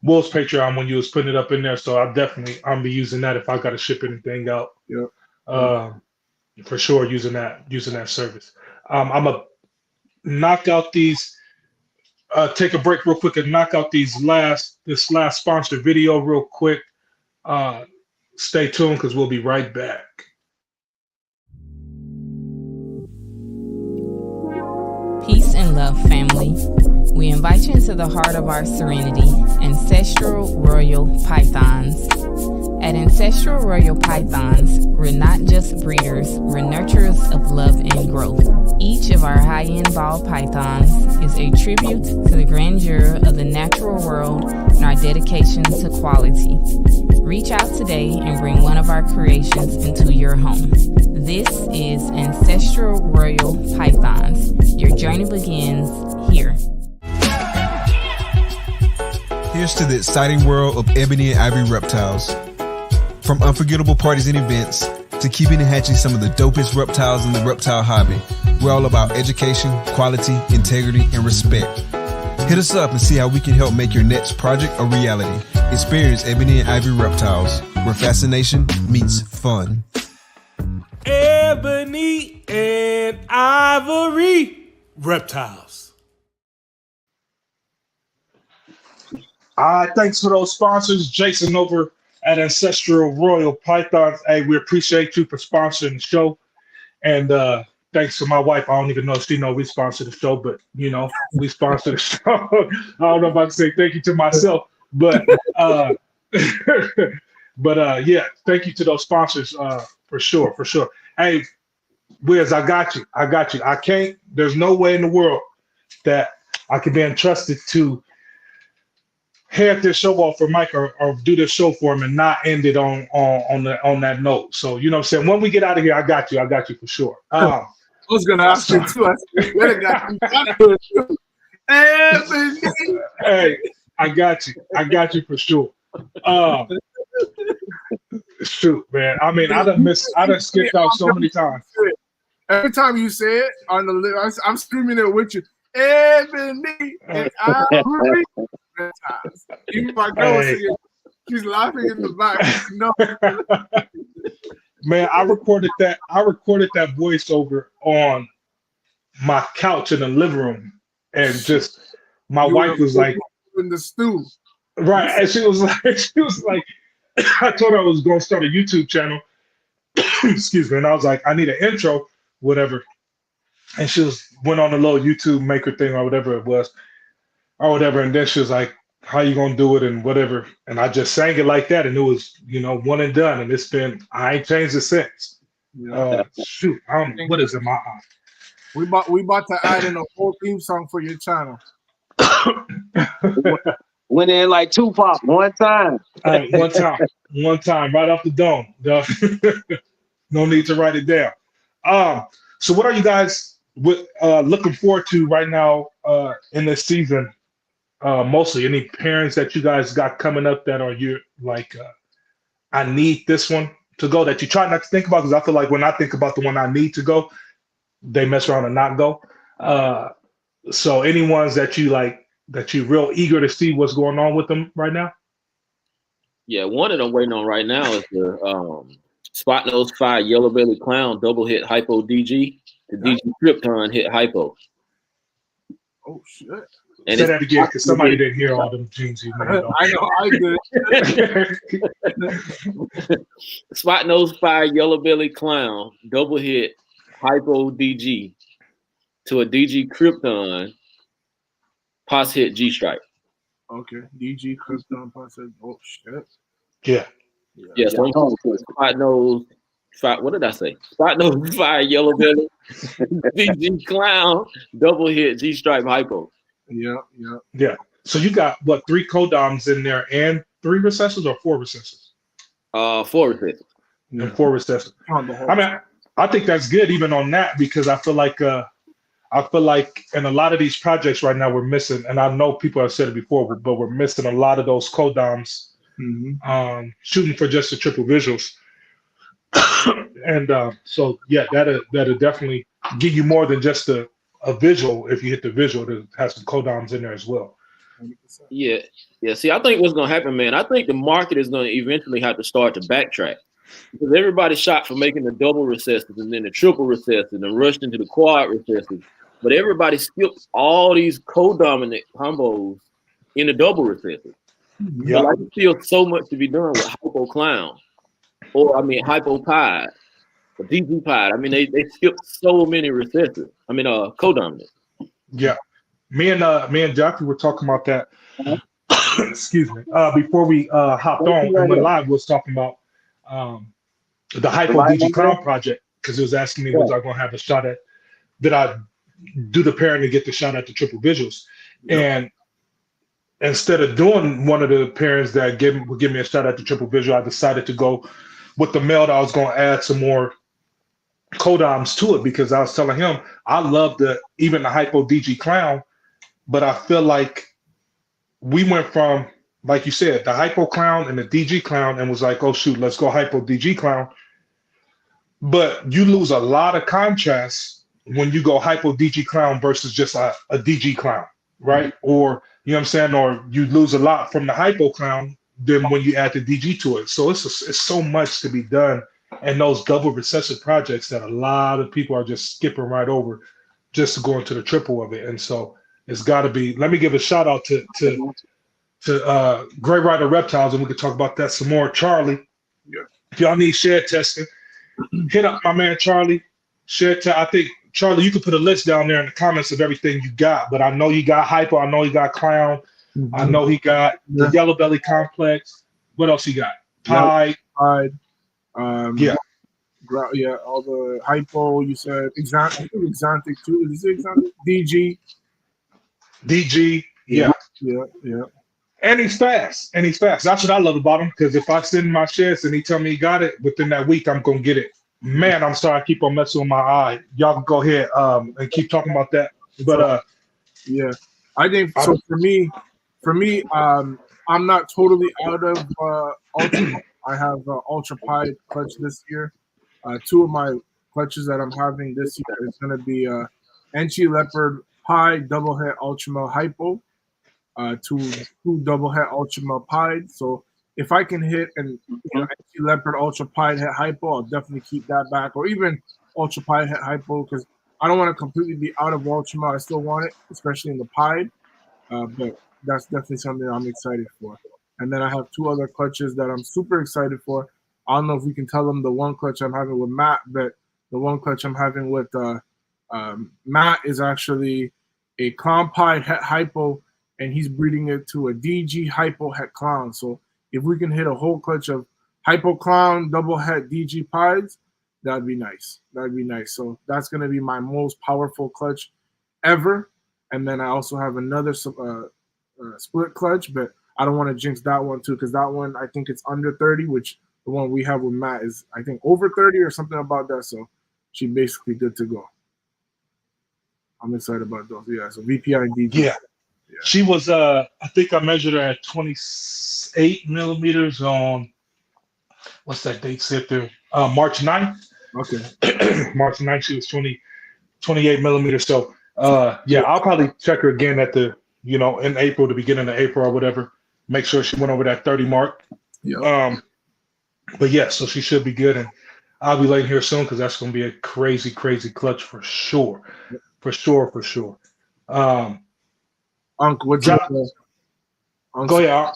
Will's Patreon when you was putting it up in there. So I'm be using that if I got to ship anything out. Yeah. For sure, using that service. I'm gonna knock out these. Take a break real quick and knock out this last sponsored video real quick. Stay tuned because we'll be right back. Peace and love, family. We invite you into the heart of our serenity, Ancestral Royal Pythons. At Ancestral Royal Pythons, we're not just breeders, we're nurturers of love and growth. Each of our high-end ball pythons is a tribute to the grandeur of the natural world and our dedication to quality. Reach out today and bring one of our creations into your home. This is Ancestral Royal Pythons. Your journey begins here. Here's to the exciting world of ebony and ivory reptiles. From unforgettable parties and events to keeping and hatching some of the dopest reptiles in the reptile hobby, we're all about education, quality, integrity, and respect. Hit us up and see how we can help make your next project a reality. Experience ebony and ivory reptiles, where fascination meets fun. Ebony and ivory reptiles. Thanks for those sponsors, Jason over at Ancestral Royal Pythons. Hey, we appreciate you for sponsoring the show. And thanks to my wife. I don't even know if she knows we sponsor the show, but we sponsor the show. I don't know if I can say thank you to myself, but yeah, thank you to those sponsors for sure. Hey, Wiz, I got you. There's no way in the world that I can be entrusted to head this show off for Mike or do this show for him and not end it on that note. So you know what I'm saying? When we get out of here, I got you for sure. I was gonna ask you too. Hey, I got you for sure. Shoot, man. I mean, I done skipped out so many times. Every time you say it on the list, I'm screaming it with you. Ebony and ivory. Even my girl singing, she's laughing in the back. No. Man, I recorded that voiceover on my couch in the living room, and just my wife was like in the stew. Right. And she was like, I told her I was gonna start a YouTube channel. Excuse me. And I was like, I need an intro, whatever. And she went on a little YouTube maker thing or whatever it was. And then she was like, how you gonna do it and whatever. And I just sang it like that, and it was, one and done. And I ain't changed it since. Shoot, I don't know what is in my eye. We about to add in a whole theme song for your channel. Went in like Tupac one time. One time, right off the dome. No need to write it down. So what are you guys looking forward to right now in this season? Mostly, any pairings that you guys got coming up that are you like, I need this one to go, that you try not to think about? Because I feel like when I think about the one I need to go, they mess around and not go. So any ones that you like, that you're real eager to see what's going on with them right now? Yeah, one that I'm waiting on right now is the Spot Nose Fire Yellow Belly Clown double hit hypo DG. The DG Krypton hit hypo. Oh shit. And say that again, because somebody didn't hear all them genes you made. I know, I did. Spot Nose Fire Yellow Belly Clown double hit hypo DG to a DG Krypton pos hit G Stripe. Okay, DG Krypton pos hit. Oh shit. Yeah. So Spot Nose Fire. What did I say? Spot Nose Fire Yellow Belly DG Clown double hit G Stripe hypo. Yeah. So you got what, 3 codoms in there and 3 recessors or 4 recessors? 4 recessors. And 4 recessors. I mean, I think that's good even on that, because I feel like in a lot of these projects right now we're missing, and I know people have said it before, but we're missing a lot of those codoms shooting for just the triple visuals. And so yeah, that'll definitely give you more than just a visual. If you hit the visual, that has some codoms in there as well. 100%. Yeah. See, I think what's gonna happen, man. I think the market is gonna eventually have to start to backtrack because everybody shot for making the double recessives and then the triple recessives and rushed into the quad recessives. But everybody skipped all these co-dominant combos in the double recessive. Yeah. So like, there's still so much to be done with Hypo Clown, or I mean Hypo Pied, or DG Pied. I mean they skipped so many recessives. I mean co-dominant. Yeah. Me and Jackie were talking about that. Excuse me. Before we hopped on and went live, we was talking about the Hypo DG Clown project because it was asking me was I going to have a shot at, did I do the pairing to get the shot at the triple visuals? And instead of doing one of the pairings that would give me a shot at the triple visual, I decided to go with the male that I was going to add some more codoms to it because I was telling him I love even the Hypo DG Clown, but I feel like we went from, like you said, the Hypo Clown and the DG Clown and was like, oh shoot, let's go Hypo DG Clown. But you lose a lot of contrast when you go Hypo DG Clown versus just a DG Clown, right? Or, you know what I'm saying? Or you lose a lot from the Hypo Clown than when you add the DG to it. So it's so much to be done in those double recessive projects that a lot of people are just skipping right over just to go into the triple of it. And so it's got to be, let me give a shout out to Gray Rider Reptiles, and we can talk about that some more. Charlie, if y'all need shed testing, hit up my man Charlie. I think, Charlie, you can put a list down there in the comments of everything you got, but I know you got Hypo, I know you got Clown, I know he got the Yellow Belly Complex. What else he got? Pied. All the Hypo, you said Exotic too. Is it Exotic? DG. Yeah. And he's fast. That's what I love about him, because if I send my sheds and he tell me he got it, within that week, I'm going to get it. Man, I'm sorry I keep on messing with my eye. Y'all can go ahead and keep talking about that. But yeah, I think so. For me, I'm not totally out of Ultra. I have Ultra Pied clutch this year. Two of my clutches that I'm having this year is going to be Enchi Leopard Pied Double Head Ultramel Hypo. Two double head ultra pied. So if I can hit an Leopard ultra pied head hypo, I'll definitely keep that back, or even ultra pied head hypo, because I don't want to completely be out of ultra. I still want it, especially in the pied. But that's definitely something I'm excited for. And then I have two other clutches that I'm super excited for. I don't know if we can tell them the one clutch I'm having with Matt, but the one clutch I'm having with Matt is actually a clown pied head hypo, and he's breeding it to a DG Hypo Het Clown. So if we can hit a whole clutch of Hypo Clown, double het DG Pieds, that'd be nice. So that's going to be my most powerful clutch ever. And then I also have another split clutch, but I don't want to jinx that one too, because that one, I think it's under 30, which the one we have with Matt is, I think, over 30 or something about that. So she's basically good to go. I'm excited about those. Yeah, so VPI and DG. Yeah. She was, I think I measured her at 28 millimeters on, what's that date sit there? March 9th. Okay. March 9th, she was 28 millimeters. So, yeah, I'll probably check her again at the, in April, the beginning of April or whatever. Make sure she went over that 30 mark. Yeah. But yeah, so she should be good. And I'll be laying here soon, because that's going to be a crazy, crazy clutch for sure. For sure. Uncle, what's up? Go ahead.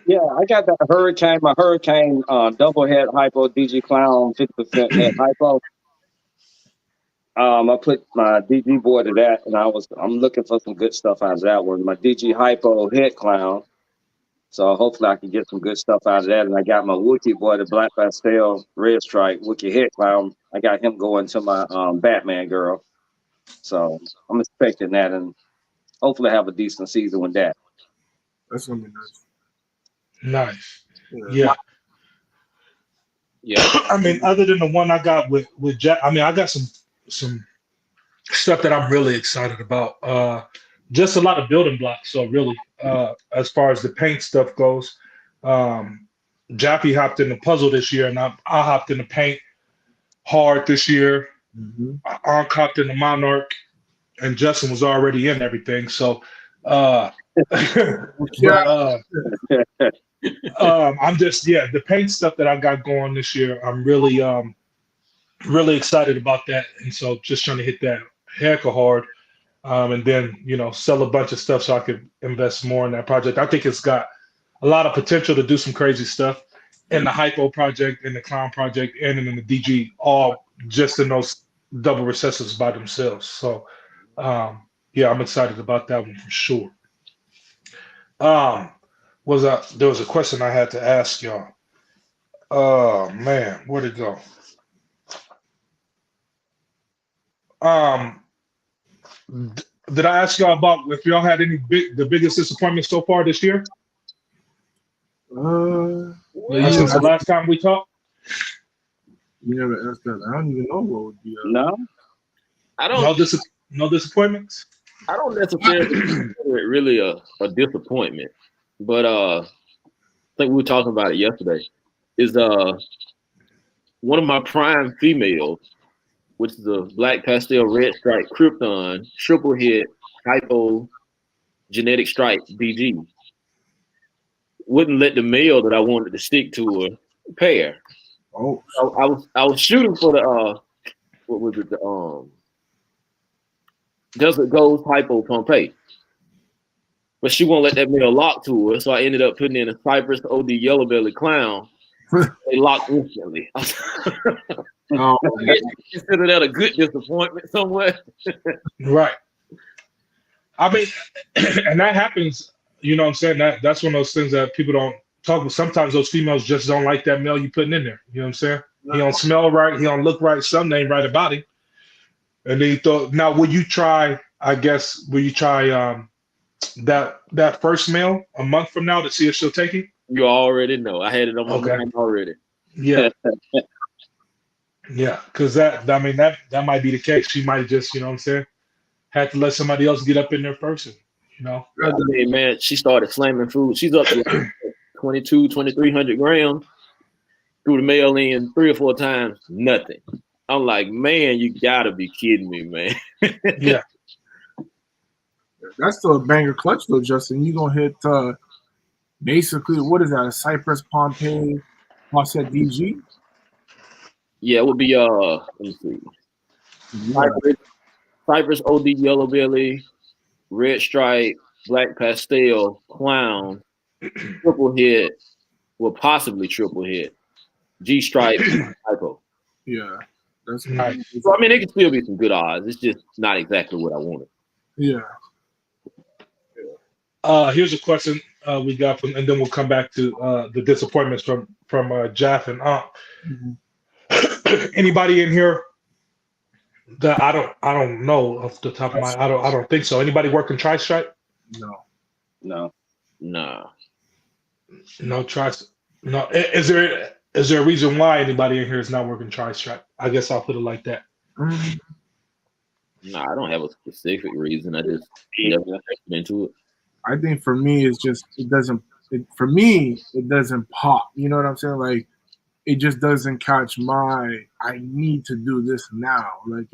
Yeah, I got that Hurricane, my Hurricane double head hypo DG Clown 50% head hypo. I put my DG board to that, and I'm looking for some good stuff out of that one. My DG hypo head clown. So hopefully I can get some good stuff out of that. And I got my Wookiee boy, the Black Pastel Red Stripe Wookiee head clown. I got him going to my Batman girl. So I'm expecting that, and hopefully have a decent season with that. That's gonna be nice. Nice. Yeah. I mean, other than the one I got with Jack, I mean, I got some stuff that I'm really excited about. Just a lot of building blocks. So really, as far as the paint stuff goes, Jackie hopped in the puzzle this year, and I hopped in the paint. hard this year. Mm-hmm. I copped in the Monarch, and Justin was already in everything. So, I'm just the paint stuff that I got going this year. I'm really excited about that, and so just trying to hit that heck of hard, and then sell a bunch of stuff so I could invest more in that project. I think it's got a lot of potential to do some crazy stuff in the Hypo project, in the Clown project, and in the DG, all just in those double recessives by themselves. So, I'm excited about that one for sure. There was a question I had to ask y'all. Oh man, where'd it go? Did I ask y'all about if y'all had the biggest disappointment so far this year? Since the last time we talked? You never asked that. I don't even know what would be. No, I don't. No disappointments. I don't necessarily consider it really a disappointment, but I think we were talking about it yesterday. Is one of my prime females, which is a black pastel red stripe Krypton triple hit hypo genetic stripe DG, wouldn't let the male that I wanted to stick to her pair. Oh, so I was shooting for the what was it, the Desert Ghost Hypo Pompeii, but she won't let that male lock to her, so I ended up putting in a Cypress OD Yellow Belly Clown. They locked instantly. oh, Consider that a good disappointment somewhere. Right. I mean, and that happens. You know what I'm saying? That's one of those things that people don't talk about. Sometimes those females just don't like that male you putting in there. You know what I'm saying? He don't smell right. He don't look right. Something ain't right about him. And then you thought, now will you try that first male a month from now to see if she'll take it? You already know. I had it on my mind already. Yeah. Yeah, because that might be the case. She might just, you know what I'm saying, had to let somebody else get up in there first. And, I mean, man, she started slamming food. She's up to like 2,300 grams. Threw the mail in 3 or 4 times, nothing. I'm like, man, you gotta be kidding me, man. Yeah. That's still a banger clutch though, Justin. You gonna hit basically what is that? A Cypress Pompeii offset DG? Yeah, it would be let me see. Cypress OD Yellow Belly, Red Stripe, Black Pastel, Clown, triple hit, well possibly triple hit, G Stripe, Hypo. Yeah. That's nice. So I mean, it can still be some good odds. It's just not exactly what I wanted. Yeah. Here's a question we got from, and then we'll come back to the disappointments from Jaff and anybody in here that I don't know off the top of my I don't think so. Anybody working tri-stripe? No. No. Is there a reason why anybody in here is not working tri-stripe? I guess I'll put it like that. No, I don't have a specific reason. I just never got into it. I think for me, it's just it doesn't pop. You know what I'm saying? Like it just doesn't catch my. I need to do this now. Like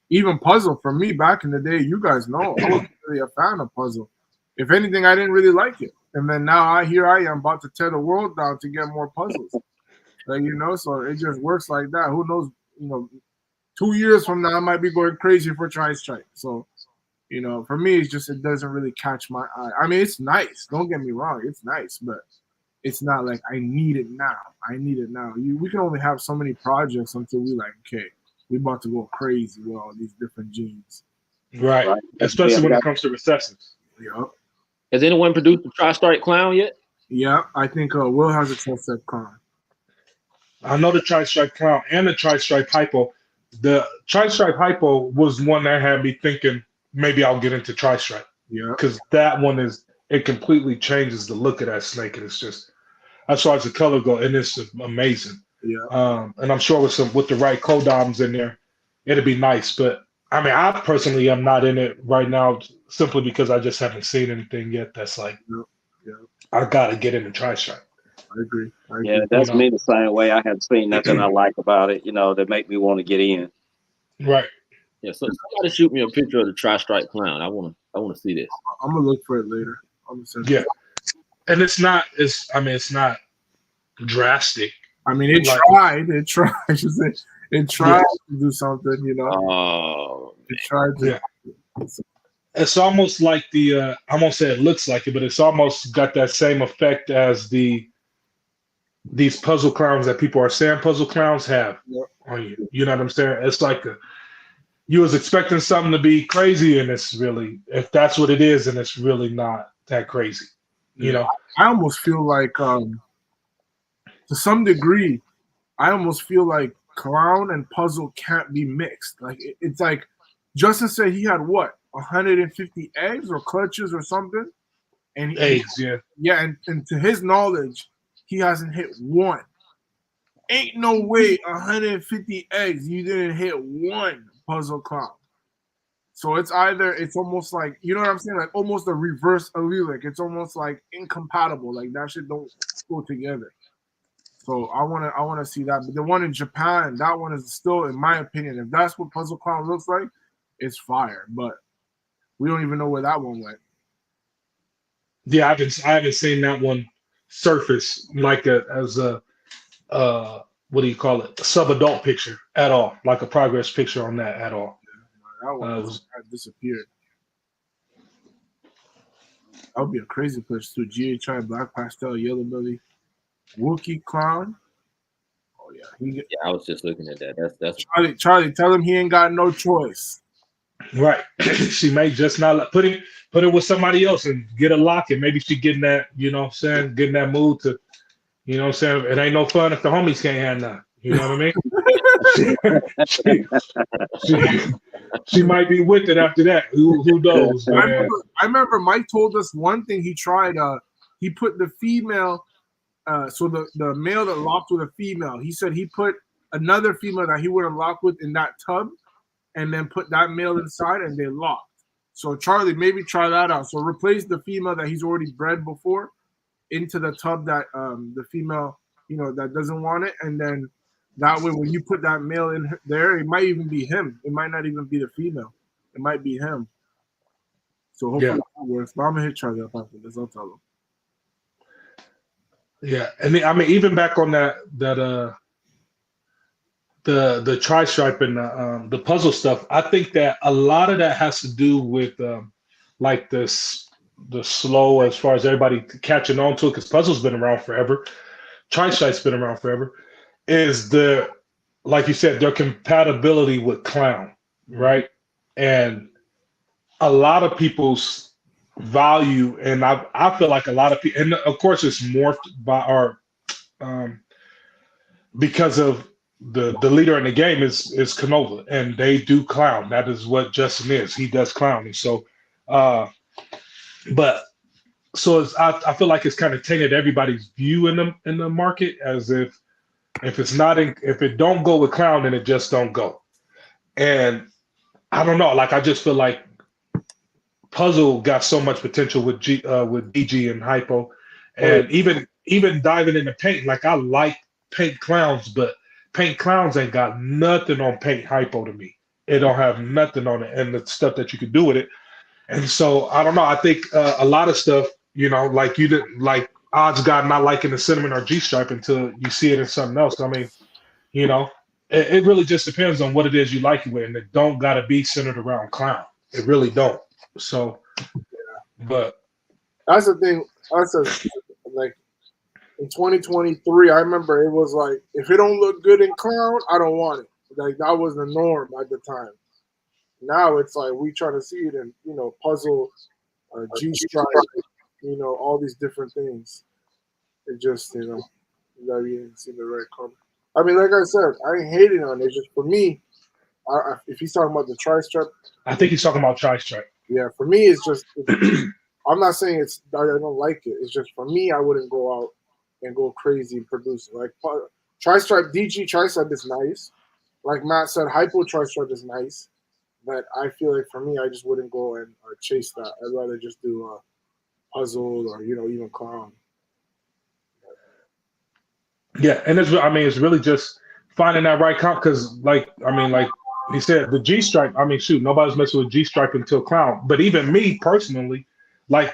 even puzzle for me back in the day. You guys know I wasn't really a fan of puzzle. If anything, I didn't really like it. And then now I am about to tear the world down to get more puzzles. Like so it just works like that. Who knows? 2 years from now, I might be going crazy for tri-stripe. So. For me, it's just it doesn't really catch my eye. I mean, it's nice. Don't get me wrong, it's nice, but it's not like I need it now. We can only have so many projects until we we about to go crazy with all these different genes. Right. Especially when it comes to recessives. Yeah. Has anyone produced a tri-stripe Clown yet? Yeah, I think Will has a tri-stripe Clown. I know the tri-stripe Clown and the tri-stripe Hypo. The tri-stripe Hypo was one that had me thinking, maybe I'll get into tri-stripe. Yeah. Because that one it completely changes the look of that snake. And it's just, as far as the color goes, and it's amazing. Yeah. And I'm sure with the right codoms in there, it'd be nice. But I mean, I personally am not in it right now simply because I just haven't seen anything yet that's like, I got to get into tri-stripe. I agree. Yeah, that's You know? me the same way. I haven't seen nothing I like about it, that make me want to get in. Right. Yeah, so somebody shoot me a picture of the tri-stripe clown. I wanna see this. I'm gonna look for it later. I'm gonna send Yeah. it. And it's not. It's not drastic. I mean, it Like- tried. It tried. It tried to do something. Oh, It tried to. Yeah. It's almost like the. I won't say it looks like it, but it's almost got that same effect as these puzzle clowns that people are saying puzzle clowns have on you. You know what I'm saying? It's like you was expecting something to be crazy, and it's really, if that's what it is, and it's really not that crazy. You know? I almost feel like, to some degree, I almost feel like clown and puzzle can't be mixed. Like it's like Justin said he had what 150 eggs or clutches or something, and Eggs, yeah. and to his knowledge, he hasn't hit one. Ain't no way 150 eggs you didn't hit one puzzle clown. So it's almost like, you know what I'm saying? Like almost a reverse allelic. It's almost like incompatible. Like that shit don't go together. So I wanna see that. But the one in Japan, that one is still, in my opinion, if that's what puzzle clown looks like, it's fire. But we don't even know where that one went. Yeah, I haven't seen that one surface like as a what do you call it? A sub-adult picture at all, like a progress picture on that at all. That one had disappeared. That would be a crazy push too. GHI, Black Pastel, Yellow Belly, Wookiee Clown. Oh yeah, I was just looking at that. That's Charlie. Tell him he ain't got no choice. Right. She may just not put it with somebody else and get a lock, and maybe she getting that, you know what I'm saying, getting that mood to, you know what I'm saying, it ain't no fun if the homies can't have none. You know what I mean? she might be with it after that. Who knows? I remember Mike told us one thing he tried. He put the female, so the male that locked with a female, he said he put another female that he would have locked with in that tub, and then put that male inside, and they locked. So Charlie, maybe try that out. So replace the female that he's already bred before into the tub that the female, that doesn't want it, and then that way when you put that male in there, it might even be him. It might not even be the female. It might be him. So hopefully that works. But I'm gonna hit Charlie up after this. I'll tell him. Yeah, and I mean, even back on that the tri-stripe and the puzzle stuff, I think that a lot of that has to do with like the slow, as far as everybody catching on to it, because puzzle's been around forever, tri-stripe's been around forever, is like you said, their compatibility with clown, right? And a lot of people's value, and I feel like a lot of people, and of course it's morphed by because of the leader in the game is Canova, and they do clown. That is what Justin is. He does clown. And so I feel like it's kind of tainted everybody's view in the market, as if it don't go with clown, then it just don't go. And I don't know, like I just feel like puzzle got so much potential with DG and Hypo, and even diving into paint. Like I like paint clowns, but paint clowns ain't got nothing on paint Hypo to me. It don't have nothing on it, and the stuff that you could do with it. And so I don't know. I think a lot of stuff, like you didn't like odds got not liking the cinnamon or G stripe until you see it in something else. I mean, it really just depends on what it is you like it with, and it don't gotta be centered around clown. It really don't. So, but that's the thing. Like in 2023, I remember it was like, if it don't look good in clown, I don't want it. Like that was the norm at the time. Now it's like we try to see it in puzzle, G stripe, all these different things. It just you didn't see the right color. I mean, like I said, I ain't hating on it. It's just for me, if he's talking about the tri-stripe, I think he's talking about tri-stripe. Yeah, for me, it's just. I'm not saying I don't like it. It's just for me, I wouldn't go out and go crazy and produce it. Like tri-stripe, DG tri-stripe is nice. Like Matt said, Hypo tri-stripe is nice. But I feel like for me, I just wouldn't go and chase that. I'd rather just do a puzzle or even clown. Yeah, and it's really just finding that right comp because, like he said, the G stripe. I mean, shoot, nobody's messing with G stripe until clown. But even me personally, like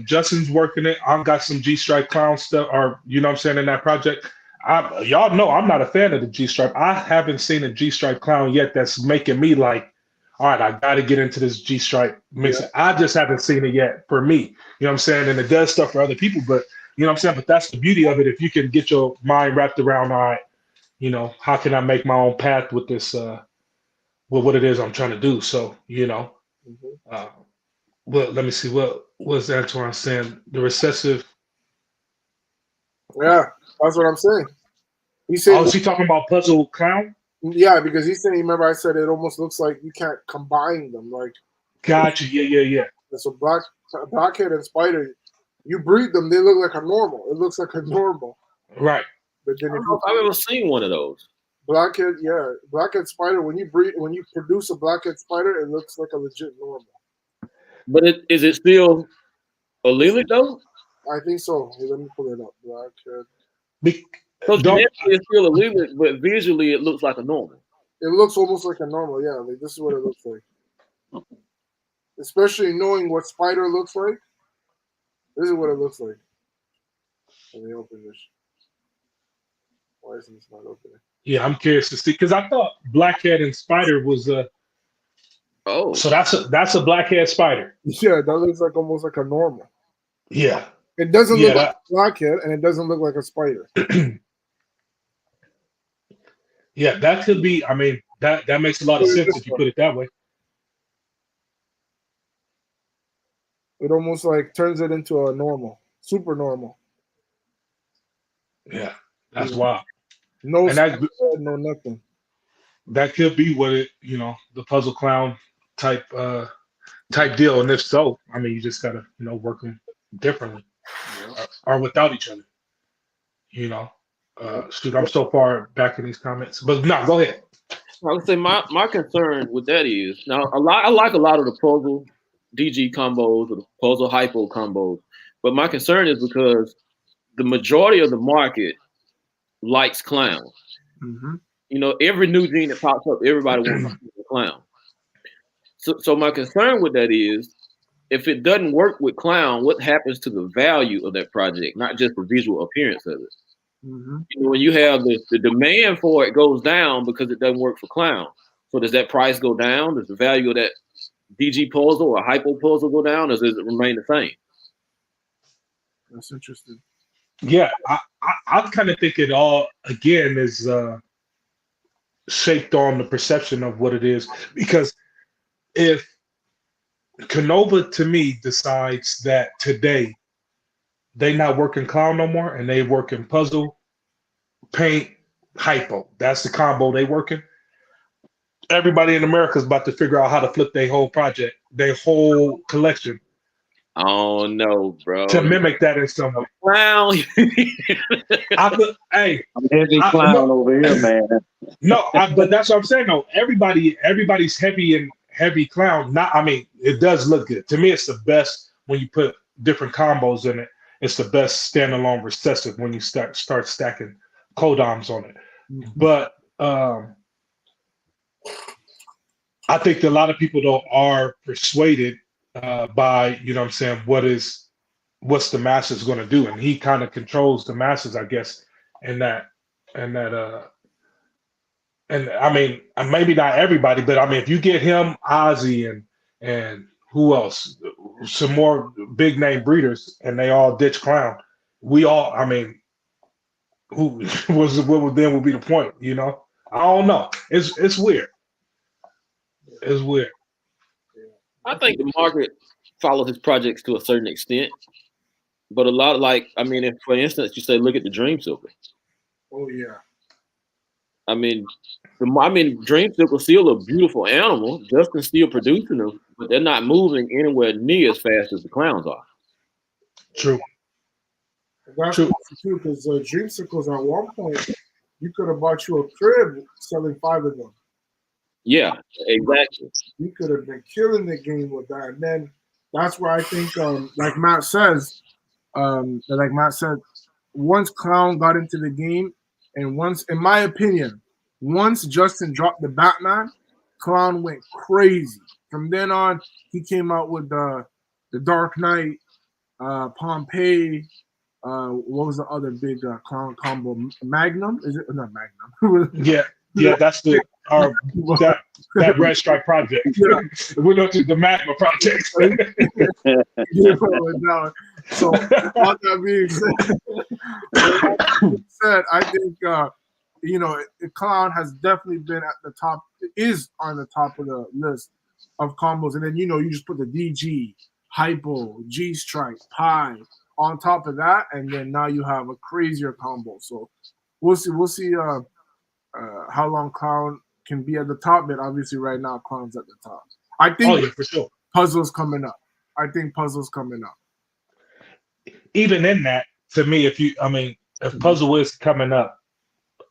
Justin's working it. I've got some G stripe clown stuff, or you know what I'm saying, in that project. Y'all know I'm not a fan of the G stripe. I haven't seen a G stripe clown yet that's making me like, all right, I got to get into this G stripe mix. Yeah. I just haven't seen it yet for me. You know what I'm saying? And it does stuff for other people, but you know what I'm saying? But that's the beauty of it. If you can get your mind wrapped around, all right, you know, how can I make my own path with this, with what it is I'm trying to do? So, you know, well, let me see. What was Antoine saying? The recessive. Yeah, that's what I'm saying. He Oh, said, is he talking about puzzle clown? yeah, because he's saying, remember I said it almost looks like you can't combine them. Like, Gotcha. Yeah. so blackhead and spider, you breed them, they look like a normal. It looks like a normal. Right. But then I if don't know you if I've ever seen one of those. blackhead spider, when you produce a blackhead spider, it looks like a legit normal. But is it still a lily though? I think so. Hey, let me pull it up. Blackhead. So Don't, genetically it's still a lily, but visually it looks like a normal. It looks almost like a normal, yeah. Like this is what it looks like. Especially knowing what spider looks like. This is what it looks like. Let me open this. Why isn't this not opening? yeah, I'm curious to see because I thought blackhead and spider was a. Oh, So that's a blackhead spider. Yeah, that looks like almost like a normal. Yeah. It doesn't Yeah, look like a blackhead, and it doesn't look like a spider. Yeah, that could be. I mean, that makes a lot of sense if you put it that way. It almost like turns it into a normal, super normal. Yeah, that's wild. No, And that no nothing. that could be what it, you know, the puzzle clown type deal. And if so, I mean, you just gotta, you know, work them differently or without each other. You know, shoot, I'm so far back in these comments, but no, go ahead. I would say my concern with that is now I like a lot of the puzzle DG combos or the puzzle hypo combos, but my concern is because the majority of the market likes clown. Mm-hmm. You know, every new gene that pops up, everybody wants to be a clown. So my concern with that is if it doesn't work with clown, what happens to the value of that project, not just the visual appearance of it? Mm-hmm. You know, when you have the demand for it goes down because it doesn't work for clown. So does that price go down? Does the value of that DG puzzle or hypo puzzle go down, or does it remain the same? That's interesting. Yeah, I kind of think it all again is shaped on the perception of what it is. Because if Canova to me decides that today they not working clown no more and they working puzzle, paint, hypo, that's the combo they working. Everybody in America is about to figure out how to flip their whole project, their whole collection. Oh no, bro! To mimic that in some way. Clown. Hey, I'm heavy clown over here, man. But that's what I'm saying. No, everybody's heavy clown. Not, I mean, it does look good. To me, it's the best when you put different combos in it. It's the best standalone recessive when you start stacking codoms on it. Mm-hmm. But I think that a lot of people though are persuaded by, you know what I'm saying, what's the masses going to do, and he kind of controls the masses, I guess, and I mean, maybe not everybody, but I mean, if you get him, Ozzy, and who else, some more big name breeders, and they all ditch clown, we all, I mean, what would be the point, you know? I don't know. It's weird. It's weird. I think the market follows his projects to a certain extent, but a lot of, like, I mean, if for instance you say, look at the Dreamsicle. Oh yeah. I mean, Dreamsicle is still a beautiful animal. Justin's still producing them, but they're not moving anywhere near as fast as the clowns are. True. That's true because Dreamsicles at one point you could have bought you a crib selling 5 of them. Yeah, exactly. You could have been killing the game with that, and then that's where I think, like Matt said, once Clown got into the game, and once, in my opinion, once Justin dropped the Batman, Clown went crazy. From then on, he came out with the Dark Knight, Pompeii. What was the other big Clown combo? Magnum? Is it not Magnum? Yeah, that's the that Red Stripe project. Yeah. We know the Magma project. So all that being said, I think Clown has definitely been at the top. Is on the top of the list of combos, and then you just put the DG, Hypo, G Strike, Pi on top of that, and then now you have a crazier combo. So we'll see how long Clown can be at the top, but obviously right now Clown's at the top. I think for sure. Puzzle's coming up. I think Puzzle's coming up. Even in that, to me, if Puzzle is coming up,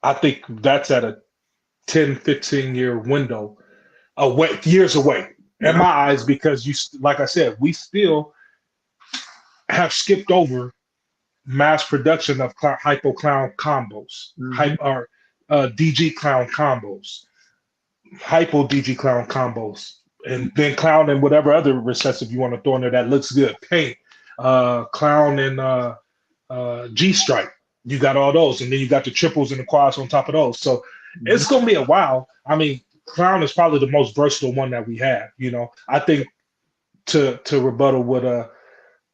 I think that's at a 10, 15-year window, years away in my eyes, because like I said, we still have skipped over mass production of Hypo Clown combos, DG Clown combos, Hypo DG Clown combos, and then Clown and whatever other recessive you want to throw in there that looks good. Paint, Clown and G Strike. You got all those, and then you got the triples and the quads on top of those. So it's going to be a while. I mean, Clown is probably the most versatile one that we have. I think to rebuttal with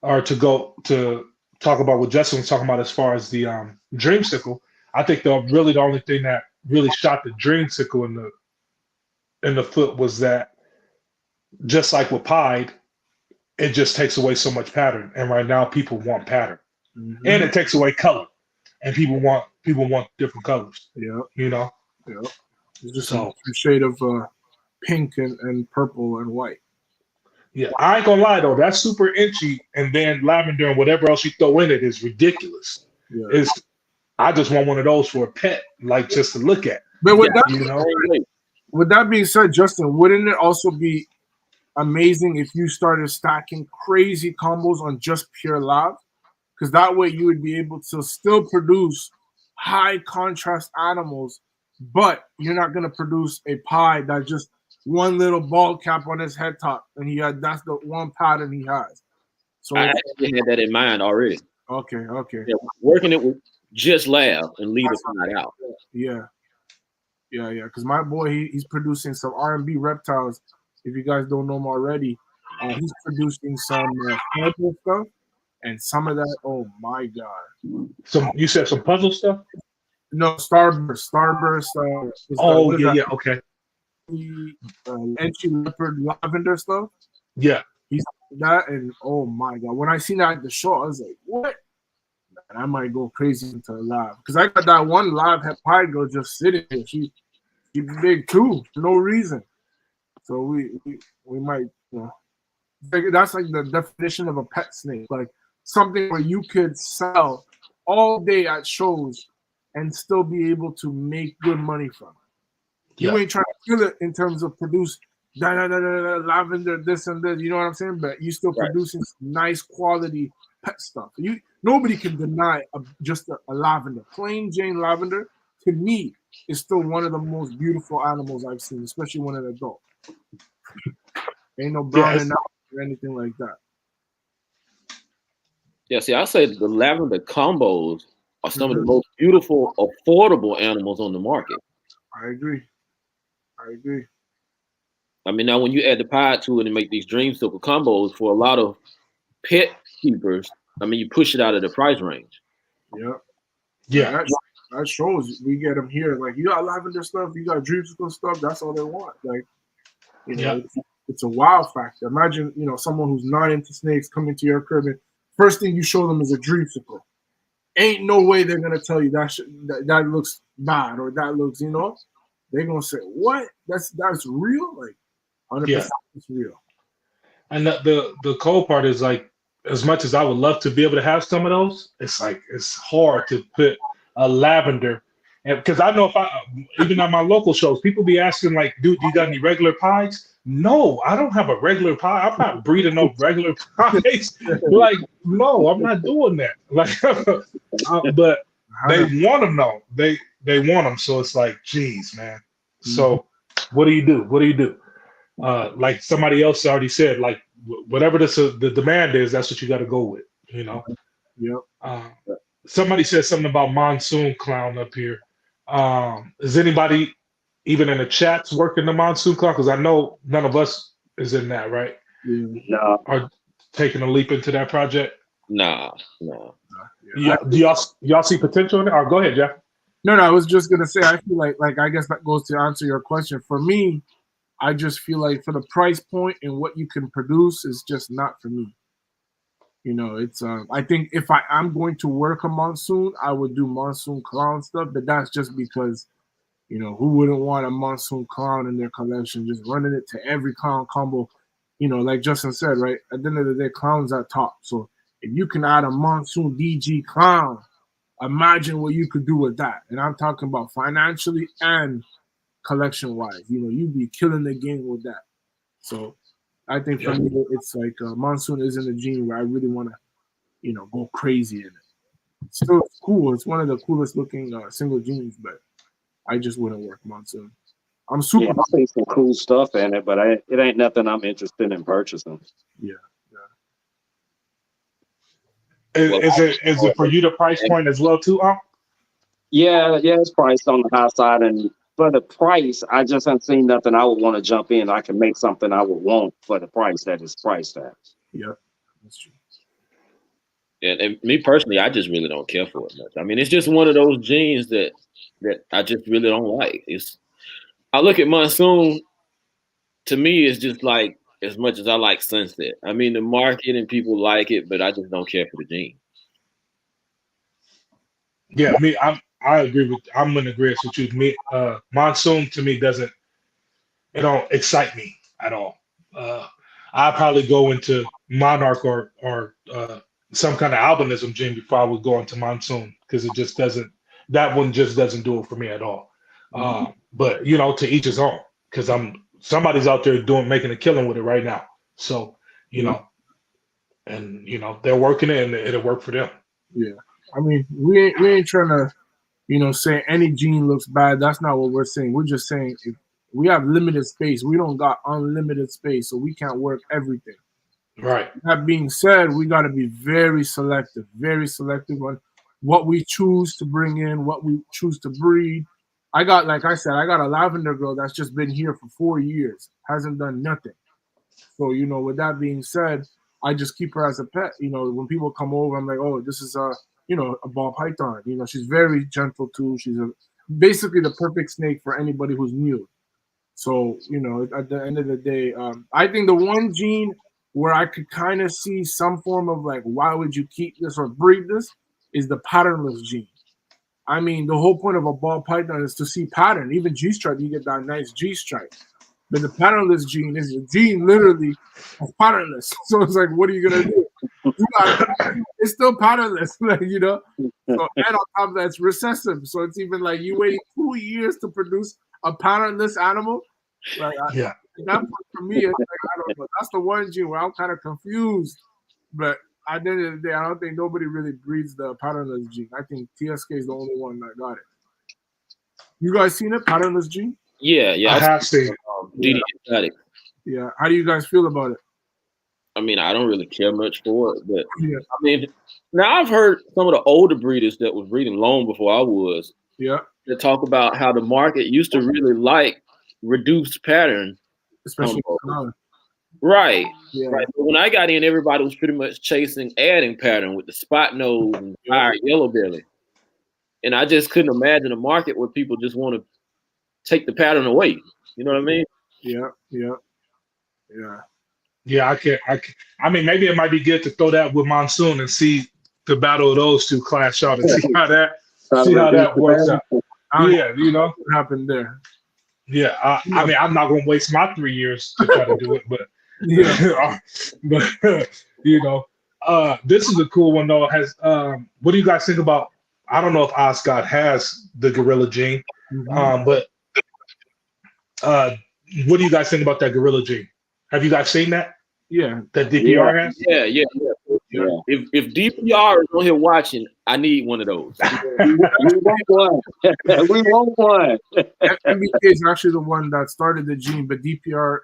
or to go to talk about what Justin was talking about as far as the Dreamsicle, I think the only thing that really shot the Dreamsicle in the foot was that, just like with Pied, it just takes away so much pattern. And right now people want pattern. And it takes away color. And people want different colors. Yeah. Yeah. It's just a shade of pink and purple and white. Yeah, I ain't gonna lie though, that's super inchy, and then lavender and whatever else you throw in it is ridiculous. Yeah. I just want one of those for a pet, like just to look at. But with that being said, Justin, wouldn't it also be amazing if you started stacking crazy combos on just pure lav? Because that way you would be able to still produce high contrast animals, but you're not going to produce a pie that's just one little ball cap on his head top, and that's the one pattern he has. So I actually had that in mind already. Okay. Yeah, working it with just lav and leave it right out. Yeah. Because my boy, he's producing some R&B reptiles. If you guys don't know him already, he's producing some stuff. And some of that, oh my God! So you said some puzzle stuff? No, Starburst. Okay. Entry leopard lavender stuff. Yeah, he's that, and oh my God! When I seen that at the show, I was like, "What?" Man, I might go crazy into a live because I got that one live pie girl just sitting there. She's big too, for no reason. So we might, that's like the definition of a pet snake, like something where you could sell all day at shows and still be able to make good money from it. You ain't trying to kill it in terms of produce lavender, this and this, you know what I'm saying? But you still producing some nice quality pet stuff. Nobody can deny just a lavender. Plain Jane lavender, to me, is still one of the most beautiful animals I've seen, especially when an adult. Ain't no browning out or anything like that. Yeah, see, I say the lavender combos are some of the most beautiful, affordable animals on the market. I agree. I mean, now when you add the pie to it and make these Dreamsicle combos for a lot of pet keepers, I mean, you push it out of the price range. Yeah. That shows we get them here. Like, you got lavender stuff, you got Dreamsicle stuff. That's all they want. Like, it's a wow factor. Imagine, someone who's not into snakes coming to your crib and first thing you show them is a Dreamsicle. Ain't no way they're gonna tell you that looks bad or that looks, they're gonna say, "What? That's real?" Like, 100% it's real. And the cool part is, like, as much as I would love to be able to have some of those, it's like it's hard to put a lavender, and because I know if even on my local shows, people be asking like, "Dude, you got any regular pies?" No, I don't have a regular pie. I'm not breeding no regular pies. Like, no, I'm not doing that. Like, but they want them though. They want them. So it's like, geez, man. So what do you do? What do you do? Like somebody else already said, like whatever the demand is, that's what you got to go with. You know. Yep. Somebody said something about monsoon clown up here. Is anybody even in the chats working the monsoon clown? Because I know none of us is in that, right? No. Are taking a leap into that project? Nah. Yeah. Do y'all see potential in it? Or go ahead, Jeff. No, I was just gonna say I feel like I guess that goes to answer your question. For me, I just feel like for the price point and what you can produce is just not for me. You know, it's I think if I'm going to work a monsoon, I would do monsoon clown stuff, but that's just because, you know, who wouldn't want a monsoon clown in their collection, just running it to every clown combo, you know, like Justin said, right? At the end of the day, clowns are top. So if you can add a monsoon DG clown, imagine what you could do with that. And I'm talking about financially and collection-wise. You know, you'd be killing the game with that. So I think for me, it's like monsoon isn't a gene where I really want to, you know, go crazy in it. It's still cool. It's one of the coolest looking single genes, but I just wouldn't work monsoon. I'm super. Yeah, I see some cool stuff in it, but it ain't nothing I'm interested in purchasing. Yeah. Is it for you the price point as well too? Yeah, it's priced on the high side, and for the price, I just haven't seen nothing I would want to jump in. I can make something I would want for the price that it's priced at. Yeah, that's true. And me personally, I just really don't care for it much. I mean, it's just one of those genes that I just really don't like. I look at monsoon. To me, it's just like as much as I like sunset. I mean, the market and people like it, but I just don't care for the gene. Yeah, I agree with. I'm in agreement with you. Me, monsoon to me it don't excite me at all. I probably go into monarch or some kind of albinism gene before I would go into monsoon because it just doesn't. That one just doesn't do it for me at all. But you know, to each his own. Because somebody's out there making a killing with it right now. So you know, and you know they're working it and it'll work for them. Yeah, I mean we ain't trying to, you know, say any gene looks bad. That's not what we're saying. We're just saying if we have limited space, we don't got unlimited space, so we can't work everything. Right. That being said, we got to be very selective on what we choose to bring in, what we choose to breed. Like I said, I got a lavender girl that's just been here for 4 years, hasn't done nothing. So, you know, with that being said, I just keep her as a pet. You know, when people come over, I'm like, oh, this is you know, a ball python. You know, she's very gentle too. She's basically the perfect snake for anybody who's new. So, you know, at the end of the day, I think the one gene where I could kind of see some form of like, why would you keep this or breed this is the patternless gene. I mean, the whole point of a ball python is to see pattern. Even G-stripe, you get that nice G-stripe. But the patternless gene is a gene literally of patternless. So it's like, what are you gonna do? It's still patternless, like, you know. So and on top of that, it's recessive. So it's even like you waiting 2 years to produce a patternless animal. Like that for me, it's like, I don't know. That's the one gene where I'm kind of confused. But at the end of the day, I don't think nobody really breeds the patternless gene. I think TSK is the only one that got it. You guys seen it, patternless gene? Yeah. I have seen it. Xotics. Yeah. How do you guys feel about it? I mean, I don't really care much for it, but I mean, now I've heard some of the older breeders that was breeding long before I was. Yeah. That talk about how the market used to really like reduced pattern, especially right. Yeah. Right. But when I got in, everybody was pretty much chasing adding pattern with the spot nose and higher yellow belly, and I just couldn't imagine a market where people just want to take the pattern away. You know what I mean? Yeah, I can't. I mean, maybe it might be good to throw that with monsoon and see the battle of those two clash out and see how that works out. Yeah, you know what happened there. Yeah, I mean, I'm not gonna waste my 3 years to try to do it, but but you know, this is a cool one though. What do you guys think about? I don't know if Oscott has the gorilla gene, but what do you guys think about that gorilla gene? Have you guys seen that? Yeah. That DPR has? Yeah. If DPR is on here watching, I need one of those. We want one. We want one. MBK is actually the one that started the gene, but DPR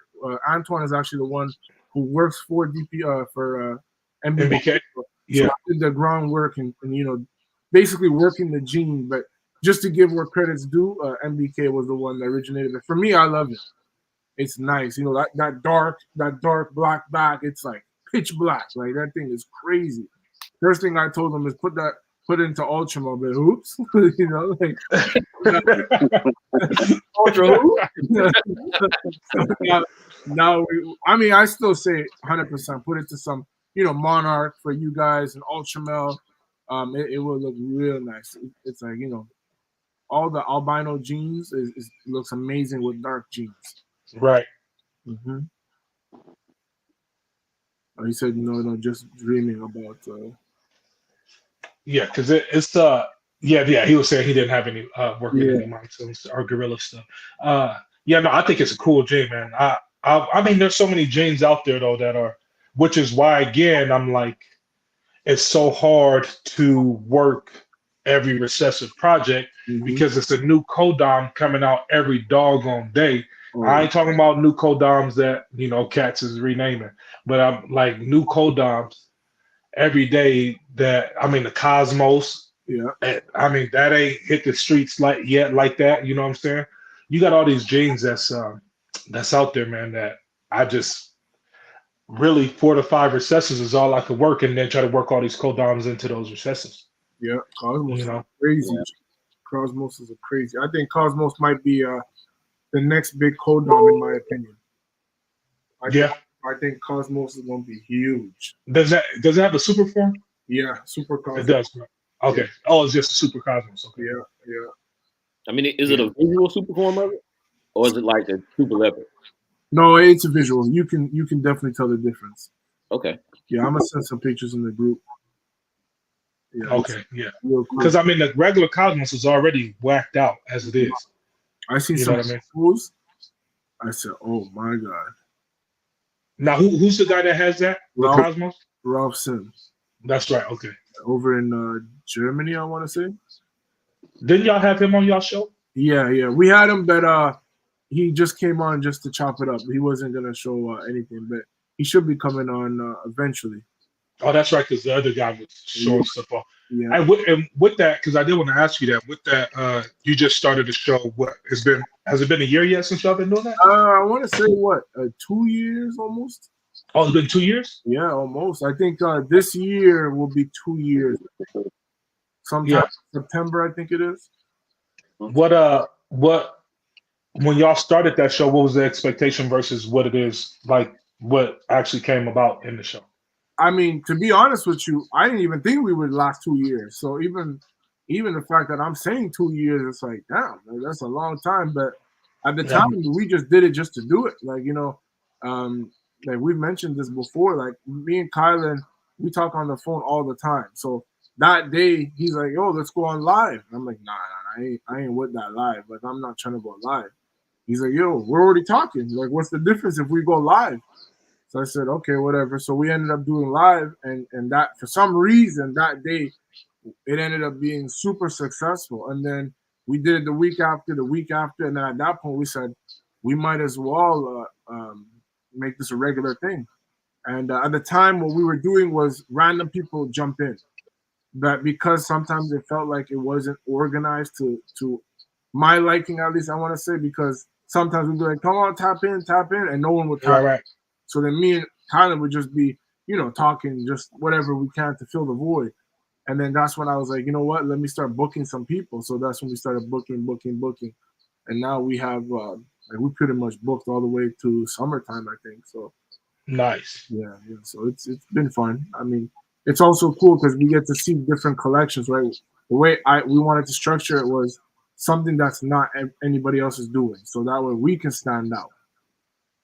Antoine is actually the one who works for DPR for MBK. Yeah. So I did the groundwork and basically working the gene. But just to give where credit's due, MBK was the one that originated it. For me, I love it. It's nice, that dark black back. It's like pitch black. Like that thing is crazy. First thing I told them is put it into ultra mode. But oops, like ultra now I still say 100%. Put it to some Monarch for you guys and Ultramel. It will look real nice. It's like all the albino genes looks amazing with dark genes. Right. Mm-hmm. Oh, he said no, just dreaming about. Yeah, because it's yeah. He was saying he didn't have any working any monsoons or gorilla stuff. Yeah, no, I think it's a cool gene, man. I mean, there's so many genes out there though that are, which is why again I'm like, it's so hard to work every recessive project because it's a new codom coming out every doggone day. I ain't talking about new codoms that Cats is renaming, but I'm like new codoms every day. That I mean the Cosmos. Yeah. I mean that ain't hit the streets like that. You know what I'm saying? You got all these genes that's out there, man. That I just really 4 to 5 recessives is all I could work, and then try to work all these codoms into those recessives. Yeah, Cosmos is crazy. Yeah. Cosmos is crazy. I think Cosmos might be the next big codom, in my opinion. I think Cosmos is going to be huge. Does it have a super form? Yeah, super Cosmos. It does. Okay. Oh, it's just a super Cosmos. Okay. Yeah. I mean, is it a visual super form of it, or is it like a super leopard? No, it's a visual. You can definitely tell the difference. Okay. Yeah, I'm gonna send some pictures in the group. Yeah. Okay. Yeah. Because I mean, the regular Cosmos is already whacked out as it is. I see some schools. I said, "Oh my god!" Now, who's the guy that has that? The Cosmos? Ralph Sims. That's right. Okay. Over in Germany, I want to say. Didn't y'all have him on y'all show? Yeah. We had him, but he just came on just to chop it up. He wasn't gonna show anything, but he should be coming on eventually. Oh, that's right, because the other guy was showing stuff off. Yeah. And with that, because I did want to ask you that. With that, you just started the show. What has it been a year yet since y'all been doing that? I want to say 2 years almost. Oh, it's been 2 years. Yeah, almost. I think this year will be 2 years. Sometime September, I think it is. What when y'all started that show, what was the expectation versus what it is like? What actually came about in the show? I mean, to be honest with you, I didn't even think we would last 2 years. So even the fact that I'm saying 2 years, it's like, damn, that's a long time. But at the time, we just did it just to do it. Like, like we've mentioned this before. Like me and Kylan, we talk on the phone all the time. So that day, he's like, "Yo, let's go on live." I'm like, "Nah, I ain't with that live. Like, I'm not trying to go live." He's like, "Yo, we're already talking. Like, what's the difference if we go live?" So I said, okay, whatever. So we ended up doing live, and that for some reason that day, it ended up being super successful. And then we did it the week after, and then at that point we said we might as well make this a regular thing. And at the time, what we were doing was random people jump in, but because sometimes it felt like it wasn't organized to my liking, at least I want to say, because sometimes we'd be like, "Come on, tap in," and no one would tap. Right. So then me and Tyler would just be, talking just whatever we can to fill the void. And then that's when I was like, you know what? Let me start booking some people. So that's when we started booking. And now we have, we pretty much booked all the way to summertime, I think. So nice. Yeah. So it's been fun. I mean, it's also cool because we get to see different collections, right? The way we wanted to structure it was something that's not anybody else is doing. So that way we can stand out.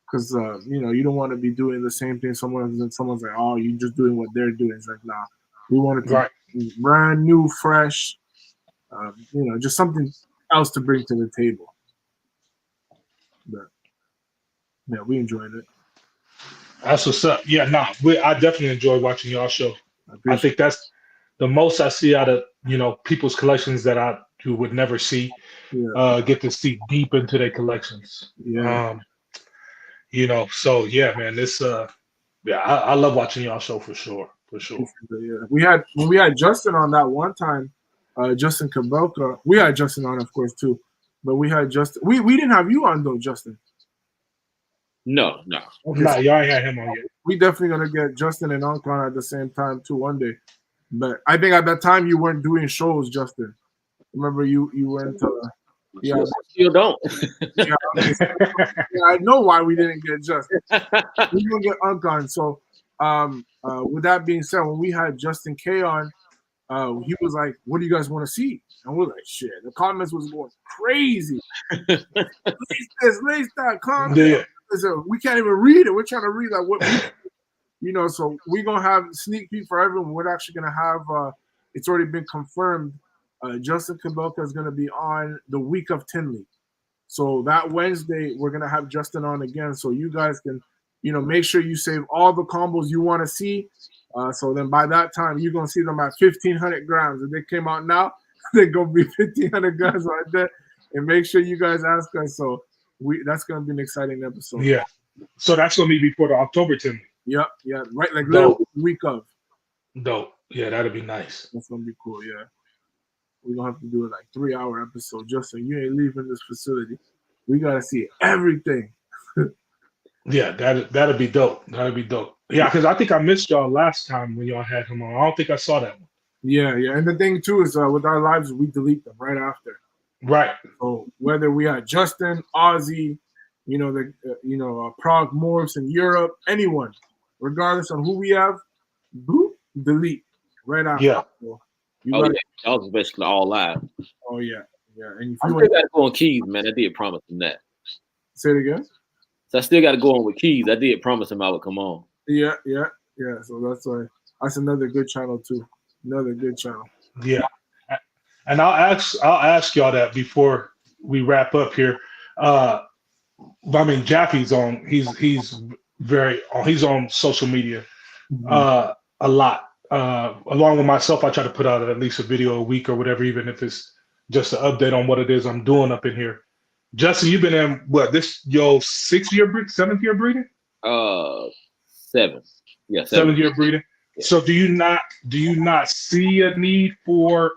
Because, you don't want to be doing the same thing someone's like, "Oh, you're just doing what they're doing." It's like, nah, we wanted to be brand new, fresh, just something else to bring to the table. But Yeah, we enjoyed it. That's what's up. Yeah, nah, I definitely enjoy watching y'all show. I I appreciate think that's the most I see out of people's collections that you would never see. it. Yeah, Get to see deep into their collections. yeah. So yeah, man, this yeah, I love watching y'all show for sure, for sure. Yeah. When we had Justin on that one time, Justin Kabelka. We had Justin on, of course, too. But we had Justin. We didn't have you on though, Justin. No. Okay, Nah, so y'all ain't had him on yet. we definitely gonna get Justin and Uncon at the same time too one day. But I think at that time you weren't doing shows, Justin. Remember you weren't. Yeah, Still don't. yeah, I know why we didn't get Justin. We didn't get Uncon. So, with that being said, when we had Justin K on, he was like, "What do you guys want to see?" And we're like, "Shit!" The comments was going crazy. Lace this, lace that, comment. Yeah. So we can't even read it. We're trying to read like what so we're gonna have sneak peek for everyone. We're actually gonna have it's already been confirmed. Justin Kabelka is gonna be on the week of Tinley. So that Wednesday we're gonna have Justin on again. So you guys can, make sure you save all the combos you want to see. So then by that time you're gonna see them at 1,500 grams. If they came out now, they're gonna be 1,500 grams right there. And make sure you guys ask us. So that's gonna be an exciting episode. Yeah. So that's gonna be before the October 10th. Yeah, right. Like literally the week of. Dope. Yeah, that'd be nice. That's gonna be cool. Yeah, we're gonna have to do it like 3-hour episode just so you ain't leaving this facility. We gotta see everything. Yeah, that'd be dope. That'd be dope. Yeah, because I think I missed y'all last time when y'all had him on. I don't think I saw that one. Yeah. And the thing too is with our lives, we delete them right after. Right. So whether we had Justin, Ozzy, Prague Morphs in Europe, anyone, regardless of who we have, boop, delete right after. Yeah. So Y'all was basically all live. Oh yeah. And if I you still got to go on Keys, man. I did promise him that. say it again. So I still got to go on with Keys. I did promise him I would come on. Yeah. So that's another good channel too. Another good channel. Yeah. And I'll ask y'all that before we wrap up here. Jaffy's on. He's on social media a lot. Along with myself, I try to put out at least a video a week or whatever, even if it's just an update on what it is I'm doing up in here. Justin, you've been in what, this your 7th year breeding? 7. Yeah, 7th year breeding. Yeah. So do you not see a need for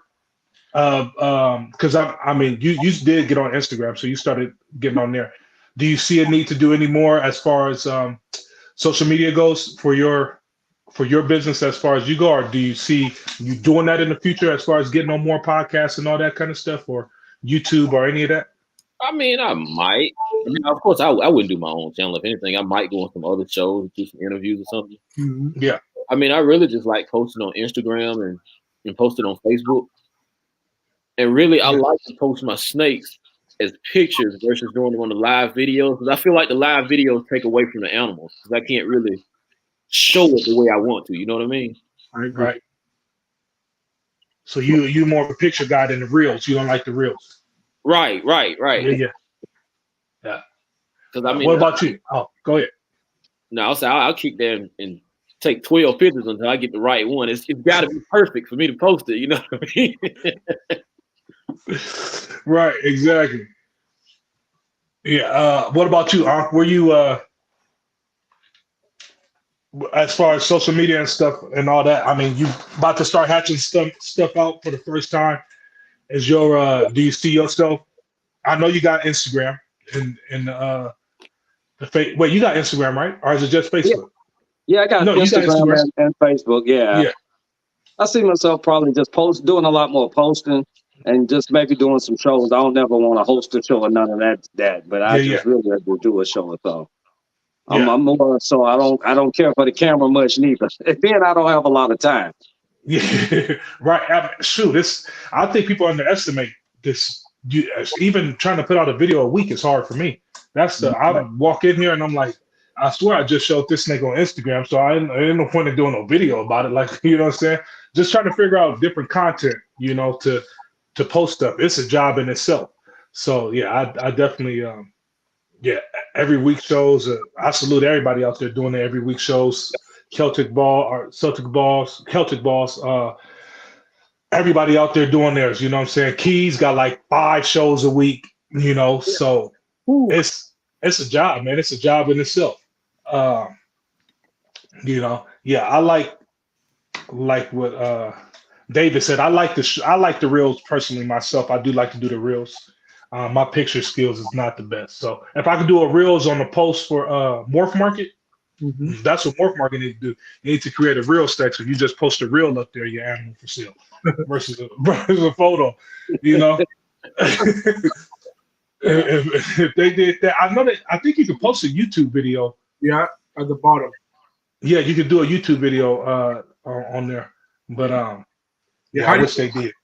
because you did get on Instagram, so you started getting on there. Do you see a need to do any more as far as social media goes for your business as far as you go, or do you see you doing that in the future as far as getting on more podcasts and all that kind of stuff, or YouTube or any of that? I mean, I might. Of course, I wouldn't do my own channel. If anything, I might go on some other shows, do some interviews or something. Mm-hmm. Yeah. I mean, I really just like posting on Instagram and posting on Facebook. And really, I like to post my snakes as pictures versus doing them on the live videos, because I feel like the live videos take away from the animals, because I can't really show it the way I want to. You know what I mean? I agree. Right. So you more of a picture guy than the reels. You don't like the reels. Right. Yeah. Because I mean, what about you? Oh, go ahead. No, I'll keep there and take 12 pictures until I get the right one. It's got to be perfect for me to post it. You know what I mean? Right. Exactly. Yeah. What about you, Ankh? Were you as far as social media and stuff and all that? I mean, you about to start hatching stuff out for the first time. Is your do you see yourself? I know you got Instagram and wait, you got Instagram, right? Or is it just Facebook? Yeah, I got Instagram and Facebook. Yeah. I see myself probably just doing a lot more posting and just maybe doing some shows. I don't never want to host a show or none of that. But I really like to do a show or so. I'm more so I don't care for the camera much neither. And then I don't have a lot of time. Yeah, right. I think people underestimate this. Even trying to put out a video a week is hard for me. I walk in here and I'm like, I swear I just showed this nigga on Instagram, so I ain't no point in doing no video about it. Like, you know what I'm saying? Just trying to figure out different content, to post stuff. It's a job in itself. So yeah, I definitely Yeah, every week shows. I salute everybody out there doing the every week shows. Celtic ball or Celtic balls, Celtic balls. Everybody out there doing theirs. You know what I'm saying? Keys got like 5 shows a week. You know, so it's a job, man. It's a job in itself. You know, yeah, I like what David said. I like the reels personally myself. I do like to do the reels. My picture skills is not the best. So if I could do a reels on the post for Morph Market, that's what Morph Market need to do. You need to create a reel section. You just post a reel up there, your animal for sale, versus a photo. You know, if they did that, I think you could post a YouTube video. Yeah, at the bottom. Yeah, you could do a YouTube video on there. But I wish they did.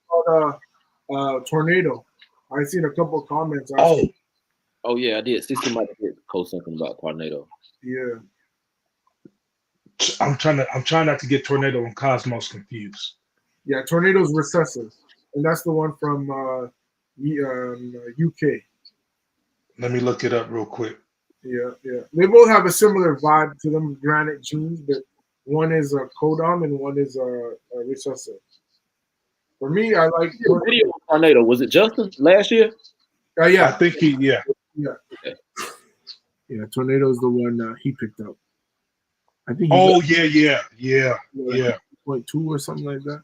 Tornado. I seen a couple of comments. Oh yeah, I did. See somebody did post something about Tornado. Yeah. I'm trying not to get Tornado and Cosmos confused. Yeah, Tornado's recessive, and that's the one from UK. Let me look it up real quick. Yeah. They both have a similar vibe to them, granite genes, but one is a codon and one is a recessive. For me, I like the video of Tornado. Was it Justin last year? Yeah, I think yeah. Yeah, Tornado's the one he picked up. I think. Yeah. 0.2 or something like that.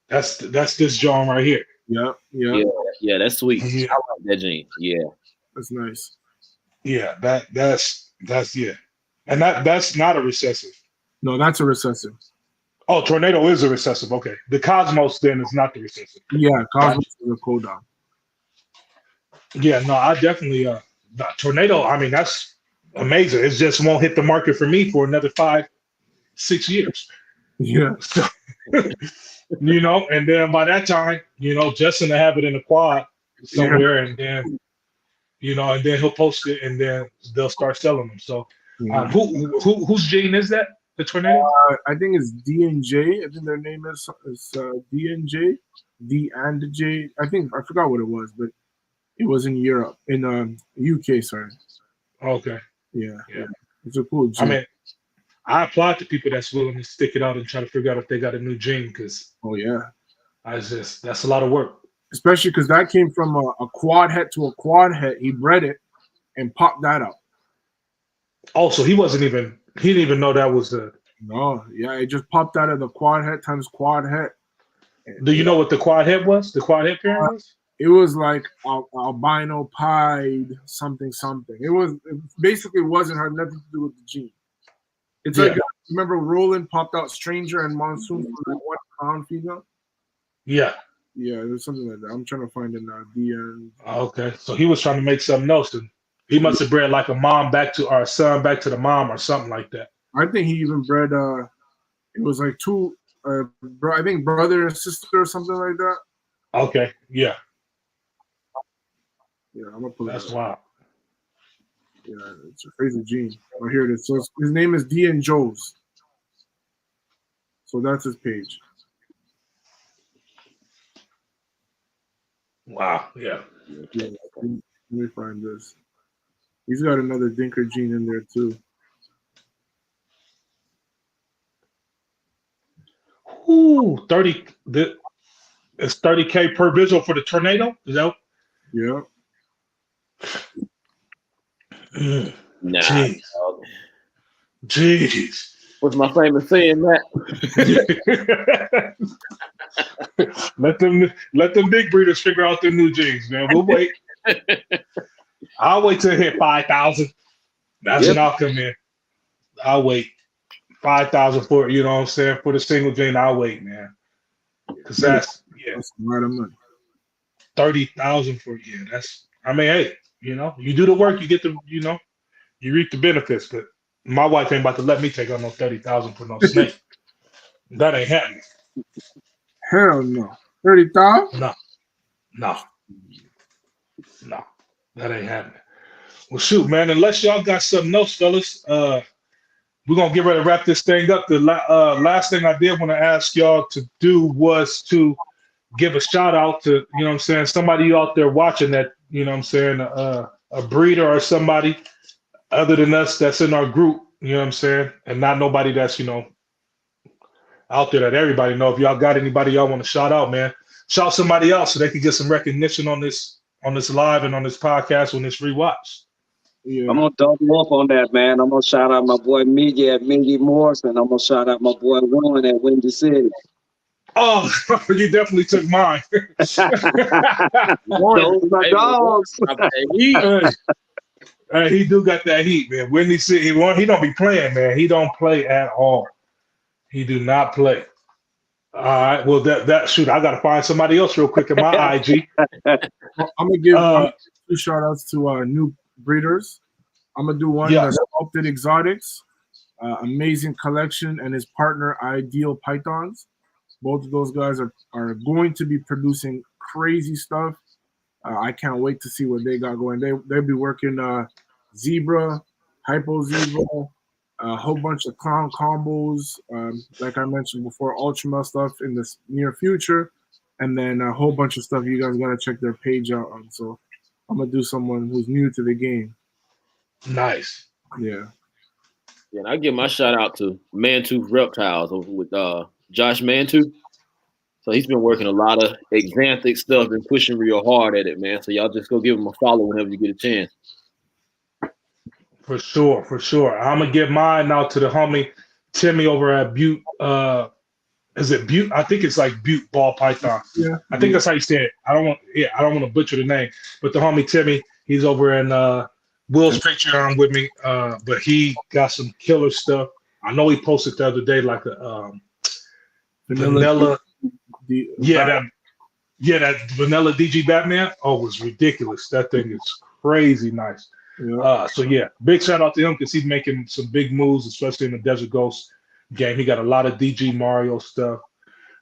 That's this John right here. Yeah. That's sweet. Yeah. I like that gene. Yeah, that's nice. Yeah, that's and that's not a recessive. No, that's a recessive. Oh, Tornado is a recessive. Okay, the Cosmos then is not the recessive. Yeah, Cosmos is a codon. Yeah, no, I definitely Tornado. I mean, that's amazing. It just won't hit the market for me for another 5-6 years. Yeah. So, you know, and then by that time, you know, Justin will have it in a quad somewhere, and then, you know, and then he'll post it, and then they'll start selling them. So, whose gene is that? The Tornado? I think it's D&J. I think their name is D&J. D and J. I forgot what it was, but it was in Europe, in UK. Sorry. Okay. Yeah. It's a cool gene. I mean, I applaud to people that's willing to stick it out and try to figure out if they got a new gene, because that's a lot of work. Especially because that came from a quad het to a quad het. He bred it and popped that out. Oh, so he didn't even know that was the. No, yeah, it just popped out of the quad het times quad het. Do you know what the quad het was? The quad het parent was? It was like albino pied something. It basically wasn't had nothing to do with the gene. It's like, remember Roland popped out Stranger and Monsoon from that one clown female? Yeah. Yeah, it was something like that. I'm trying to find it now. Okay, so he was trying to make something else. And he must have bred like a son back to the mom or something like that. I think he even bred. It was like two. I think brother and sister or something like that. Okay. Yeah. Yeah, I'm gonna pull That's wild. Yeah, it's a crazy gene. Oh, here it is. So his name is D&J. So that's his page. Wow. Yeah. Let me find this. He's got another Dinker gene in there too. Ooh, 30. It's 30K per visual for the Tornado. Is that? Yeah. Nah. Jeez. What's my famous saying, Matt? let them big breeders figure out their new genes, man. We'll wait. I'll wait till it hit 5,000. That's when I'll come in. I'll wait 5,000 for it. You know what I'm saying? For the single gene, I'll wait, man. Because that's a lot of money. 30,000 for that's. I mean, hey, you know, you do the work, you get the, you know, you reap the benefits. But my wife ain't about to let me take on no 30,000 for no snake. That ain't happening. Hell no. 30,000? No, that ain't happening. Well, shoot, man. Unless y'all got something else, fellas, we're gonna get ready to wrap this thing up. The last thing I did want to ask y'all to do was to give a shout out to, you know what I'm saying, somebody out there watching that, you know what I'm saying, a a breeder or somebody other than us that's in our group, you know what I'm saying? And not nobody that's, out there that everybody know. If y'all got anybody y'all want to shout out, man, shout somebody else so they can get some recognition on this live and on this podcast on this rewatch. Yeah. I'm gonna double up on that, man. I'm gonna shout out my boy Miggy at Miggy Morse, and I'm gonna shout out my boy Ron at Windy City. Oh, you definitely took mine. Those my dogs. Hey, he do got that heat, man. Windy City, he don't be playing, man. He don't play at all. He do not play. All right. Well, that shoot, I gotta find somebody else real quick in my IG. I'm gonna give 2 shout outs to new breeders. I'm gonna do one that's Sculpted Xotics, amazing collection, and his partner Ideal Pythons. Both of those guys are going to be producing crazy stuff. I can't wait to see what they got going. They'll be working zebra, hypo zebra, a whole bunch of clown combos, like I mentioned before, ultramel stuff in the near future, and then a whole bunch of stuff you guys gotta check their page out on. So I'm gonna do someone who's new to the game. Nice. Yeah. Yeah, and I give my shout out to Mantooth Reptiles with Josh Mantooth. So he's been working a lot of Xanthic stuff and pushing real hard at it, man. So y'all just go give him a follow whenever you get a chance. For sure. I'm gonna give mine now to the homie Timmy over at Butte. Is it Butte? I think it's like Butte Ball Python. Yeah. I think that's how you say it. I don't want to butcher the name, but the homie Timmy, he's over in Will's Patreon with me. But he got some killer stuff. I know he posted the other day like a vanilla. That vanilla DG Batman. Oh, it was ridiculous. That thing is crazy nice. Yeah. So yeah, big shout out to him because he's making some big moves, especially in the Desert Ghost game. He got a lot of DG Mario stuff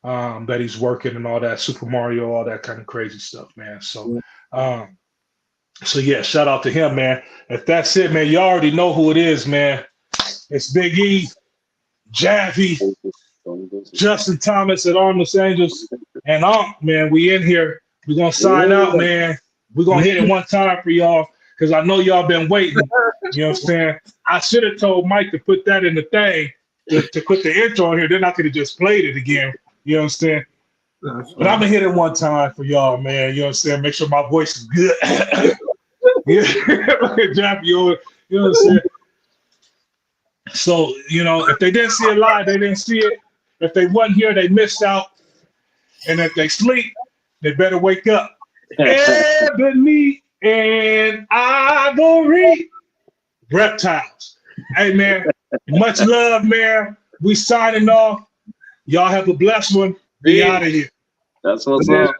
that he's working and all that, Super Mario, all that kind of crazy stuff, man. So so yeah, shout out to him, man. If that's it, man, you already know who it is, man. It's Big E, Javi, Justin Thomas at Armless Angels, and man, we in here. We're gonna sign out, man. We're gonna hit it one time for y'all because I know y'all been waiting. You know what I'm saying? I should have told Mike to put that in the thing to put the intro in here. Then I could have just played it again. You know what I'm saying? But I'm gonna hit it one time for y'all, man. You know what I'm saying? Make sure my voice is good. Jappy, you know what I'm saying? So, if they didn't see it live, they didn't see it. If they wasn't here, they missed out. And if they sleep, they better wake up. Ebony and Ivory Reptiles. Hey, man, much love, man. We signing off. Y'all have a blessed one. Be out of here. That's what's up.